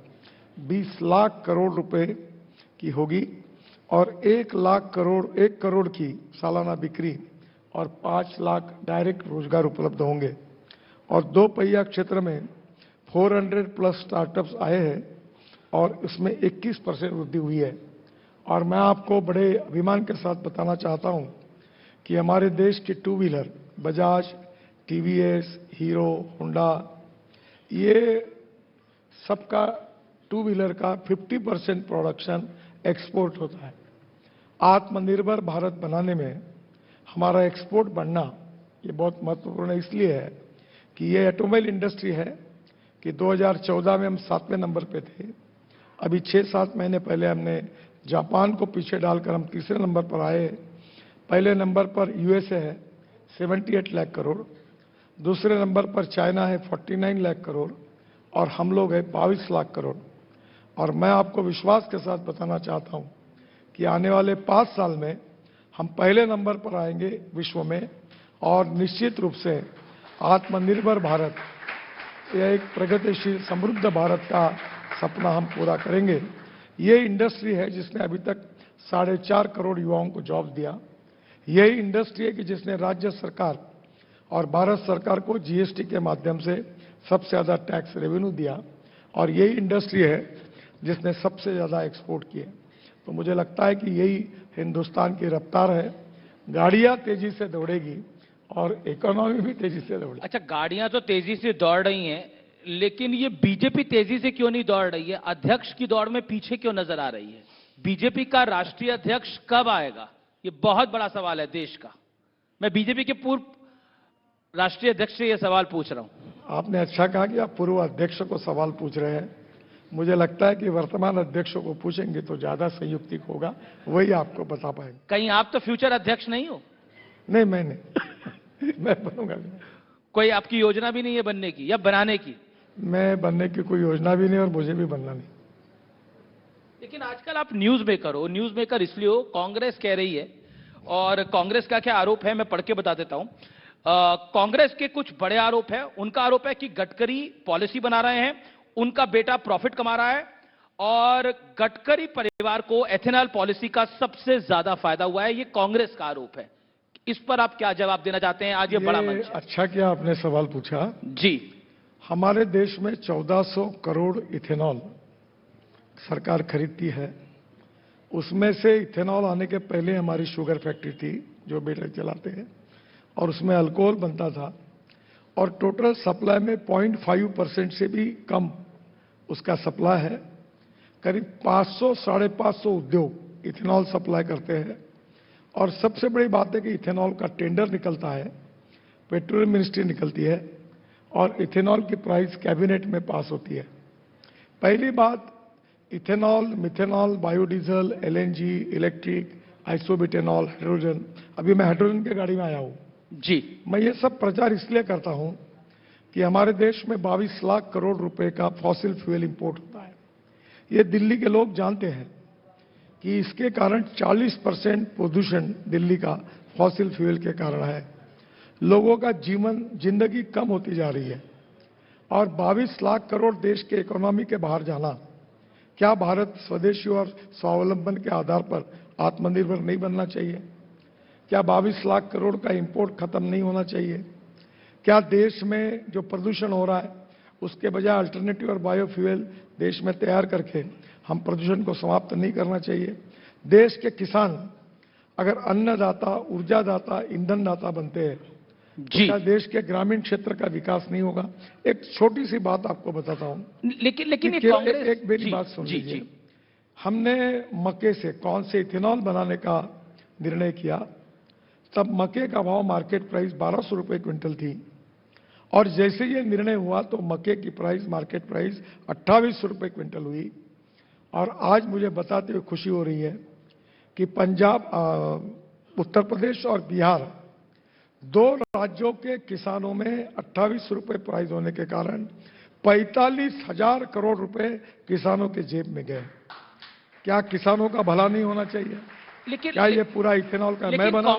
20 लाख करोड़ रुपए की होगी और 1 करोड़ की सालाना बिक्री और 5 लाख डायरेक्ट रोजगार उपलब्ध होंगे। और 2 पहिया क्षेत्र में 400 प्लस स्टार्टअप्स आए हैं और इसमें 21% वृद्धि हुई है। और मैं आपको बड़े अभिमान के साथ बताना चाहता हूं कि हमारे देश की 2 wheeler Bajaj, TVS, hero, Honda, ये सबका 2 व्हीलर का 50% प्रोडक्शन एक्सपोर्ट होता है। आत्मनिर्भर भारत बनाने में हमारा एक्सपोर्ट बढ़ना ये बहुत महत्वपूर्ण इसलिए है कि ये ऑटोमोबाइल इंडस्ट्री है कि 2014 में हम 7वें नंबर पे थे, अभी 6-7 महीने पहले हमने जापान को पीछे डालकर हम तीसरे नंबर पर आए। पहले नंबर पर यूएसए है 78 लाख करोड़, दूसरे नंबर पर चाइना है 49 लाख करोड़ और हम लोग हैं 22 लाख करोड़। और मैं आपको विश्वास के साथ बताना चाहता हूं कि आने वाले 5 साल में हम पहले नंबर पर आएंगे विश्व में और निश्चित रूप से आत्मनिर्भर भारत, यह एक प्रगतिशील समृद्ध भारत का सपना हम पूरा करेंगे। ये इंडस्ट्री है जिसने अभी तक 4.5 करोड़ युवाओं को जॉब दिया। यही इंडस्ट्री है कि जिसने राज्य सरकार और भारत सरकार को जीएसटी के माध्यम से सबसे ज्यादा टैक्स रेवेन्यू दिया और यही इंडस्ट्री है जिसने सबसे ज्यादा एक्सपोर्ट किए। तो मुझे लगता है कि यही हिंदुस्तान की रफ्तार है। गाड़ियां तेजी से दौड़ेगी और इकोनॉमी भी तेजी से दौड़ेगी। अच्छा, गाड़ियां तो तेजी से दौड़ रही हैं, लेकिन ये बीजेपी तेजी से क्यों नहीं दौड़ रही है? अध्यक्ष की दौड़ में पीछे क्यों नजर आ रही है? बीजेपी का राष्ट्रीय अध्यक्ष कब आएगा? ये बहुत बड़ा सवाल है देश का। मैं बीजेपी के पूर्व राष्ट्रीय अध्यक्ष से यह सवाल पूछ रहा हूं। आपने अच्छा कहा कि आप पूर्व अध्यक्ष को सवाल पूछ रहे हैं। मुझे लगता है कि वर्तमान अध्यक्षों को पूछेंगे तो ज्यादा संयुक्तिक होगा, वही आपको बता पाएंगे। कहीं आप तो फ्यूचर अध्यक्ष नहीं हो? नहीं, मैं नहीं मैं बनूंगा नहीं। कोई आपकी योजना भी नहीं है बनने की या बनाने की? मैं बनने की कोई योजना भी नहीं और मुझे भी बनना नहीं। लेकिन आजकल आप न्यूज मेकर हो। न्यूज मेकर इसलिए हो, कांग्रेस कह रही है, और कांग्रेस का क्या आरोप है मैं पढ़ के बता देता हूं। कांग्रेस के कुछ बड़े आरोप है। उनका आरोप है कि गडकरी पॉलिसी बना रहे हैं, उनका बेटा प्रॉफिट कमा रहा है और गडकरी परिवार को एथेनॉल पॉलिसी का सबसे ज्यादा फायदा हुआ है। ये कांग्रेस का आरोप है। इस पर आप क्या जवाब देना चाहते हैं? आज ये बड़ा मंच है। अच्छा किया आपने सवाल पूछा जी। हमारे देश में 1400 करोड़ इथेनॉल सरकार खरीदती है। उसमें से इथेनॉल आने के पहले हमारी शुगर फैक्ट्री थी जो बेटे चलाते हैं और उसमें अल्कोहल बनता था और टोटल सप्लाई में 0.5% से भी कम उसका सप्लाई है। करीब 500-550 उद्योग इथेनॉल सप्लाई करते हैं और सबसे बड़ी बात है कि इथेनॉल का टेंडर निकलता है, पेट्रोलियम मिनिस्ट्री निकलती है और इथेनॉल की प्राइस कैबिनेट में पास होती है। पहली बात, ethanol, methanol, biodiesel, LNG, electric, isobutanol, hydrogen. अभी मैं हाइड्रोजन की गाड़ी में आया हूं जी। मैं ये सब प्रचार इसलिए करता हूं कि हमारे देश में 22 लाख करोड़ रुपए का फॉसिल फ्यूल इंपोर्ट होता है। ये दिल्ली के लोग जानते हैं कि इसके कारण 40% प्रदूषण दिल्ली का फॉसिल फ्यूल के कारण है। लोगों का जिंदगी कम होती जा रही है और 22 लाख करोड़ देश के इकोनॉमी के बाहर जाना, क्या भारत स्वदेशी और स्वावलंबन के आधार पर आत्मनिर्भर नहीं बनना चाहिए? क्या 22 लाख करोड़ का इंपोर्ट खत्म नहीं होना चाहिए? क्या देश में जो प्रदूषण हो रहा है उसके बजाय अल्टरनेटिव और बायोफ्यूल देश में तैयार करके हम प्रदूषण को समाप्त नहीं करना चाहिए? देश के किसान अगर अन्नदाता, ऊर्जादाता, ईंधनदाता बनते हैं तो क्या देश के ग्रामीण क्षेत्र का विकास नहीं होगा? एक छोटी सी बात आपको बताता हूं, लेकिन ये कांग्रेस, एक मेरी बात सुन लीजिए। हमने मक्के से कौन से इथेनॉल बनाने का निर्णय किया, तब मक्के का भाव मार्केट प्राइस 1200 रुपए क्विंटल थी और जैसे ये निर्णय हुआ तो मक्के की प्राइस, मार्केट प्राइस 2800 रुपए क्विंटल हुई। और आज मुझे बताते हुए खुशी हो रही है कि पंजाब, उत्तर प्रदेश और बिहार, दो राज्यों के किसानों में 2800 रुपए प्राइस होने के कारण 45,000 करोड़ रुपए किसानों के जेब में गए। क्या किसानों का भला नहीं होना चाहिए? लेकिन क्या ये पूरा इथेनॉल का मैं बना?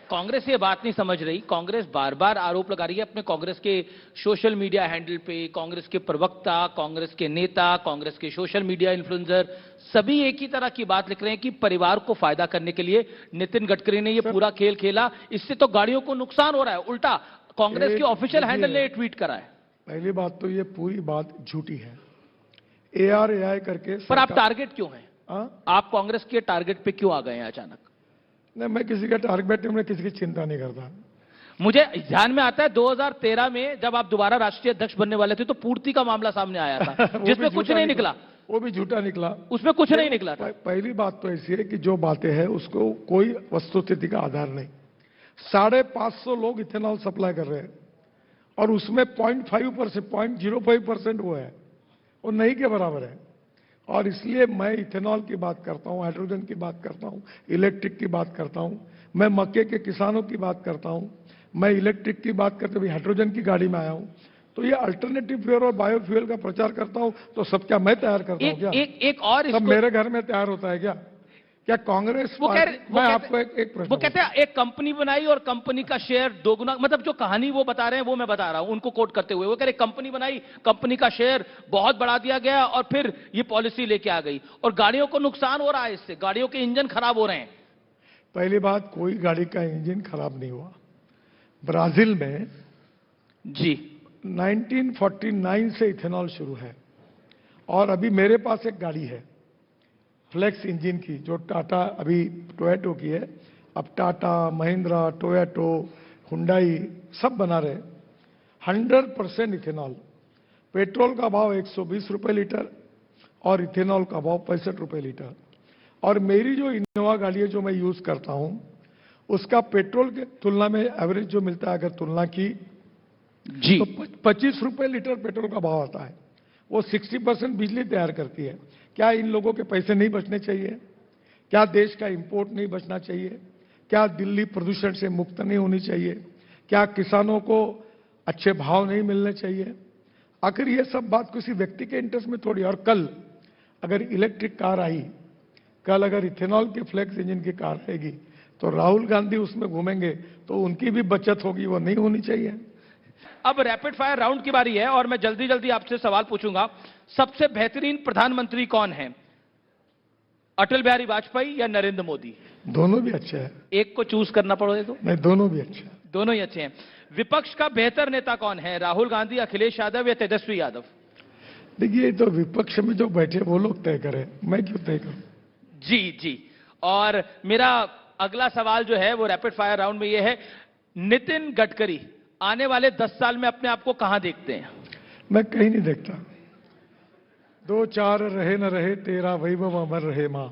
कांग्रेस ये बात नहीं समझ रही। कांग्रेस बार बार आरोप लगा रही है अपने कांग्रेस के सोशल मीडिया हैंडल पे, कांग्रेस के प्रवक्ता, कांग्रेस के नेता, कांग्रेस के सोशल मीडिया इन्फ्लुएंसर सभी एक ही तरह की बात लिख रहे हैं कि परिवार को फायदा करने के लिए नितिन गडकरी ने ये पूरा खेल खेला। इससे तो गाड़ियों को नुकसान हो रहा है। उल्टा कांग्रेस के ऑफिशियल हैंडल ने ट्वीट करा है। पहली बात तो ये पूरी बात झूठी है। ARAI करके, पर आप टारगेट क्यों हैं? आप कांग्रेस के टारगेट पे क्यों आ गए हैं अचानक? नहीं, मैं किसी का टारगेट में किसी की चिंता नहीं करता। मुझे ध्यान में आता है 2013 में जब आप दोबारा राष्ट्रीय अध्यक्ष बनने वाले थे तो पूर्ति का मामला सामने आया था जिसमें कुछ नहीं निकला। वो भी झूठा निकला, उसमें कुछ नहीं निकला था। पहली बात तो ऐसी है कि जो बातें हैं उसको कोई वस्तुस्थिति का आधार नहीं। 550 लोग इथेनॉल सप्लाई कर रहे हैं और उसमें 0.05% वो है, वो नहीं के बराबर है। और इसलिए मैं इथेनॉल की बात करता हूं, हाइड्रोजन की बात करता हूं, इलेक्ट्रिक की बात करता हूं, मैं मक्के के किसानों की बात करता हूं, मैं इलेक्ट्रिक की बात करते हुए हाइड्रोजन की गाड़ी में आया हूं। तो ये अल्टरनेटिव फ्यूल और बायोफ्यूल का प्रचार करता हूं तो सब क्या मैं तैयार करता हूं? क्या एक और सब मेरे घर में तैयार होता है क्या? क्या कांग्रेस मैं आपको एक प्रश्न, वो कहते हैं एक कंपनी बनाई और कंपनी का शेयर दोगुना, मतलब जो कहानी वो बता रहे हैं वो मैं बता रहा हूं उनको कोट करते हुए। वो कह रहे कंपनी बनाई, कंपनी का शेयर बहुत बढ़ा दिया गया और फिर ये पॉलिसी लेके आ गई और गाड़ियों को नुकसान हो रहा है, इससे गाड़ियों के इंजन खराब हो रहे हैं। पहली बात, कोई गाड़ी का इंजन खराब नहीं हुआ। ब्राजील में जी 1949 से इथेनॉल शुरू है और अभी मेरे पास एक गाड़ी है फ्लेक्स इंजन की, जो टाटा, अभी टोयोटो की है, अब टाटा, महिंद्रा, टोयोटो, हुंडई सब बना रहे। 100% इथेनॉल। पेट्रोल का भाव 120 रुपए लीटर और इथेनॉल का भाव 65 रुपए लीटर। और मेरी जो इनोवा गाड़ी है जो मैं यूज करता हूं, उसका पेट्रोल के तुलना में एवरेज जो मिलता है, अगर तुलना की जी, तो 25 रुपए लीटर पेट्रोल का भाव आता है। वो 60% बिजली तैयार करती है। क्या इन लोगों के पैसे नहीं बचने चाहिए? क्या देश का इंपोर्ट नहीं बचना चाहिए? क्या दिल्ली प्रदूषण से मुक्त नहीं होनी चाहिए? क्या किसानों को अच्छे भाव नहीं मिलने चाहिए? आखिर ये सब बात किसी व्यक्ति के इंटरेस्ट में थोड़ी। और कल अगर इलेक्ट्रिक कार आई, कल अगर इथेनॉल की फ्लेक्स इंजन की कार आएगी तो राहुल गांधी उसमें घूमेंगे तो उनकी भी बचत होगी, वो नहीं होनी चाहिए। अब रैपिड फायर राउंड की बारी है और मैं जल्दी जल्दी आपसे सवाल पूछूंगा। सबसे बेहतरीन प्रधानमंत्री कौन है, अटल बिहारी वाजपेयी या नरेंद्र मोदी? दोनों भी अच्छे हैं। एक को चूज करना पड़े तो? नहीं, दोनों भी अच्छे हैं। दोनों ही अच्छे हैं। विपक्ष का बेहतर नेता कौन है, राहुल गांधी, अखिलेश यादव या तेजस्वी यादव? देखिए, तो विपक्ष में जो बैठे वो लोग तय करें, मैं क्यों तय करूं? जी जी। और मेरा अगला सवाल जो है वो रैपिड फायर राउंड में ये है, नितिन गडकरी आने वाले 10 साल में अपने आप को कहां देखते हैं? मैं कहीं नहीं देखता। 2-4 रहे न रहे तेरा वैभव अमर रहे मां।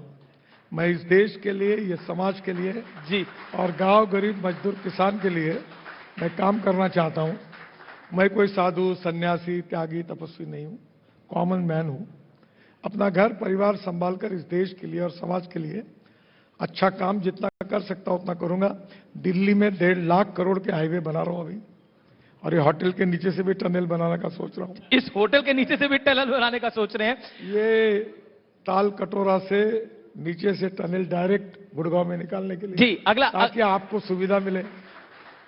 मैं इस देश के लिए, ये समाज के लिए जी और गांव, गरीब, मजदूर, किसान के लिए मैं काम करना चाहता हूं। मैं कोई साधु, सन्यासी, त्यागी, तपस्वी नहीं हूं, कॉमन मैन हूं। अपना घर परिवार संभाल कर इस देश के लिए और समाज के लिए अच्छा काम जितना कर सकता उतना करूंगा। दिल्ली में 1.5 लाख करोड़ के हाईवे बना रहा हूं अभी, और ये होटल के नीचे से भी टनल बनाने का सोच रहा हूं। इस होटल के नीचे से भी टनल बनाने का सोच रहे हैं? ये ताल कटोरा से नीचे से टनल डायरेक्ट गुड़गांव में निकालने के लिए जी, अगला ताकि आपको सुविधा मिले।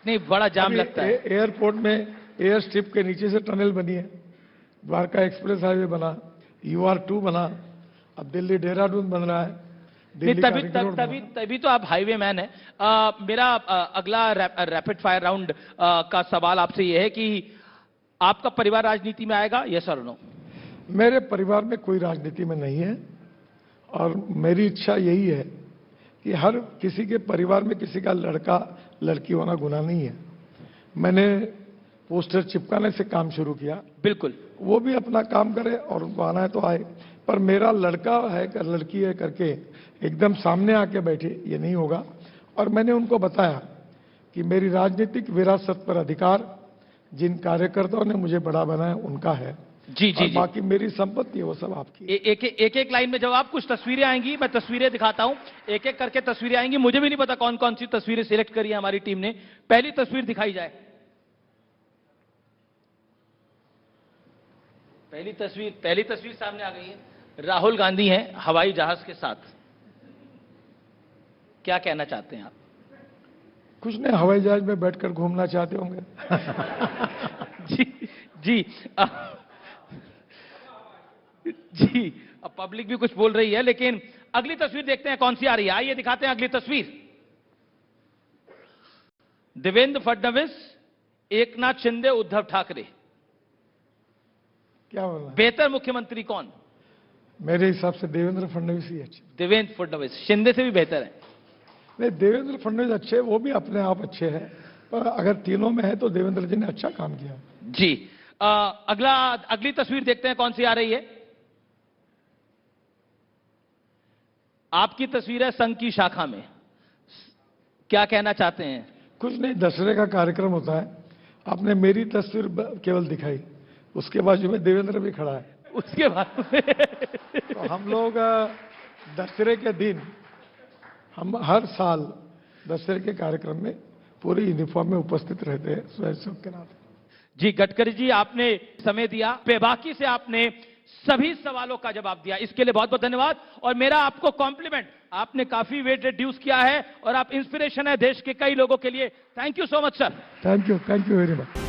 नहीं, बड़ा जाम लगता है। एयरपोर्ट में एयर स्ट्रिप के नीचे से टनल बनी है, द्वारका एक्सप्रेस हाईवे बना, UR2 बना, अब दिल्ली देहरादून बन रहा है। तभी तो आप हाईवे मैन है। मेरा अगला रैपिड फायर राउंड का सवाल आपसे यह है कि आपका परिवार राजनीति में आएगा, यस और नो? मेरे परिवार में कोई राजनीति में नहीं है, और मेरी इच्छा यही है कि हर किसी के परिवार में किसी का लड़का लड़की होना गुनाह नहीं है। मैंने पोस्टर चिपकाने से काम शुरू किया, बिल्कुल, वो भी अपना काम करे और उनको आना है तो आए, पर मेरा लड़का है कर लड़की है करके एकदम सामने आके बैठे, ये नहीं होगा। और मैंने उनको बताया कि मेरी राजनीतिक विरासत पर अधिकार जिन कार्यकर्ताओं ने मुझे बड़ा बनाया उनका है, जी जी, बाकी मेरी संपत्ति है वो सब आपकी। एक लाइन में जवाब। कुछ तस्वीरें आएंगी, मैं तस्वीरें दिखाता हूं, एक एक करके तस्वीरें आएंगी। मुझे भी नहीं पता कौन कौन सी तस्वीरें सिलेक्ट करी है हमारी टीम ने। पहली तस्वीर दिखाई जाए। पहली तस्वीर सामने आ गई है। राहुल गांधी हैं हवाई जहाज के साथ, क्या कहना चाहते हैं आप? कुछ नहीं, हवाई जहाज में बैठकर घूमना चाहते होंगे। जी जी, अब पब्लिक भी कुछ बोल रही है, लेकिन अगली तस्वीर देखते हैं कौन सी आ रही है। आइए दिखाते हैं अगली तस्वीर। देवेंद्र फडणवीस, एकनाथ शिंदे, उद्धव ठाकरे, क्या बोला? बेहतर मुख्यमंत्री कौन? मेरे हिसाब से देवेंद्र फडणवीस ही अच्छे। देवेंद्र फडणवीस शिंदे से भी बेहतर है? नहीं, देवेंद्र फडणवीस अच्छे, वो भी अपने आप अच्छे हैं, पर अगर तीनों में है तो देवेंद्र जी ने अच्छा काम किया। जी, अगली तस्वीर देखते हैं कौन सी आ रही है। आपकी तस्वीर है संघ की शाखा में, क्या कहना चाहते हैं? कुछ नहीं, दशहरे का कार्यक्रम होता है, आपने मेरी तस्वीर केवल दिखाई, उसके बाजू में देवेंद्र भी खड़ा है, उसके बाद तो हम लोग दशहरे के दिन हम हर साल दशहरे के कार्यक्रम में पूरी यूनिफॉर्म में उपस्थित रहते हैं स्वयंसेवक के नाते। जी, गडकरी जी, आपने समय दिया, बेबाकी से आपने सभी सवालों का जवाब दिया, इसके लिए बहुत बहुत धन्यवाद। और मेरा आपको कॉम्प्लीमेंट, आपने काफी वेट रिड्यूस किया है और आप इंस्पिरेशन है देश के कई लोगों के लिए। Thank you so much sir. Thank you very much.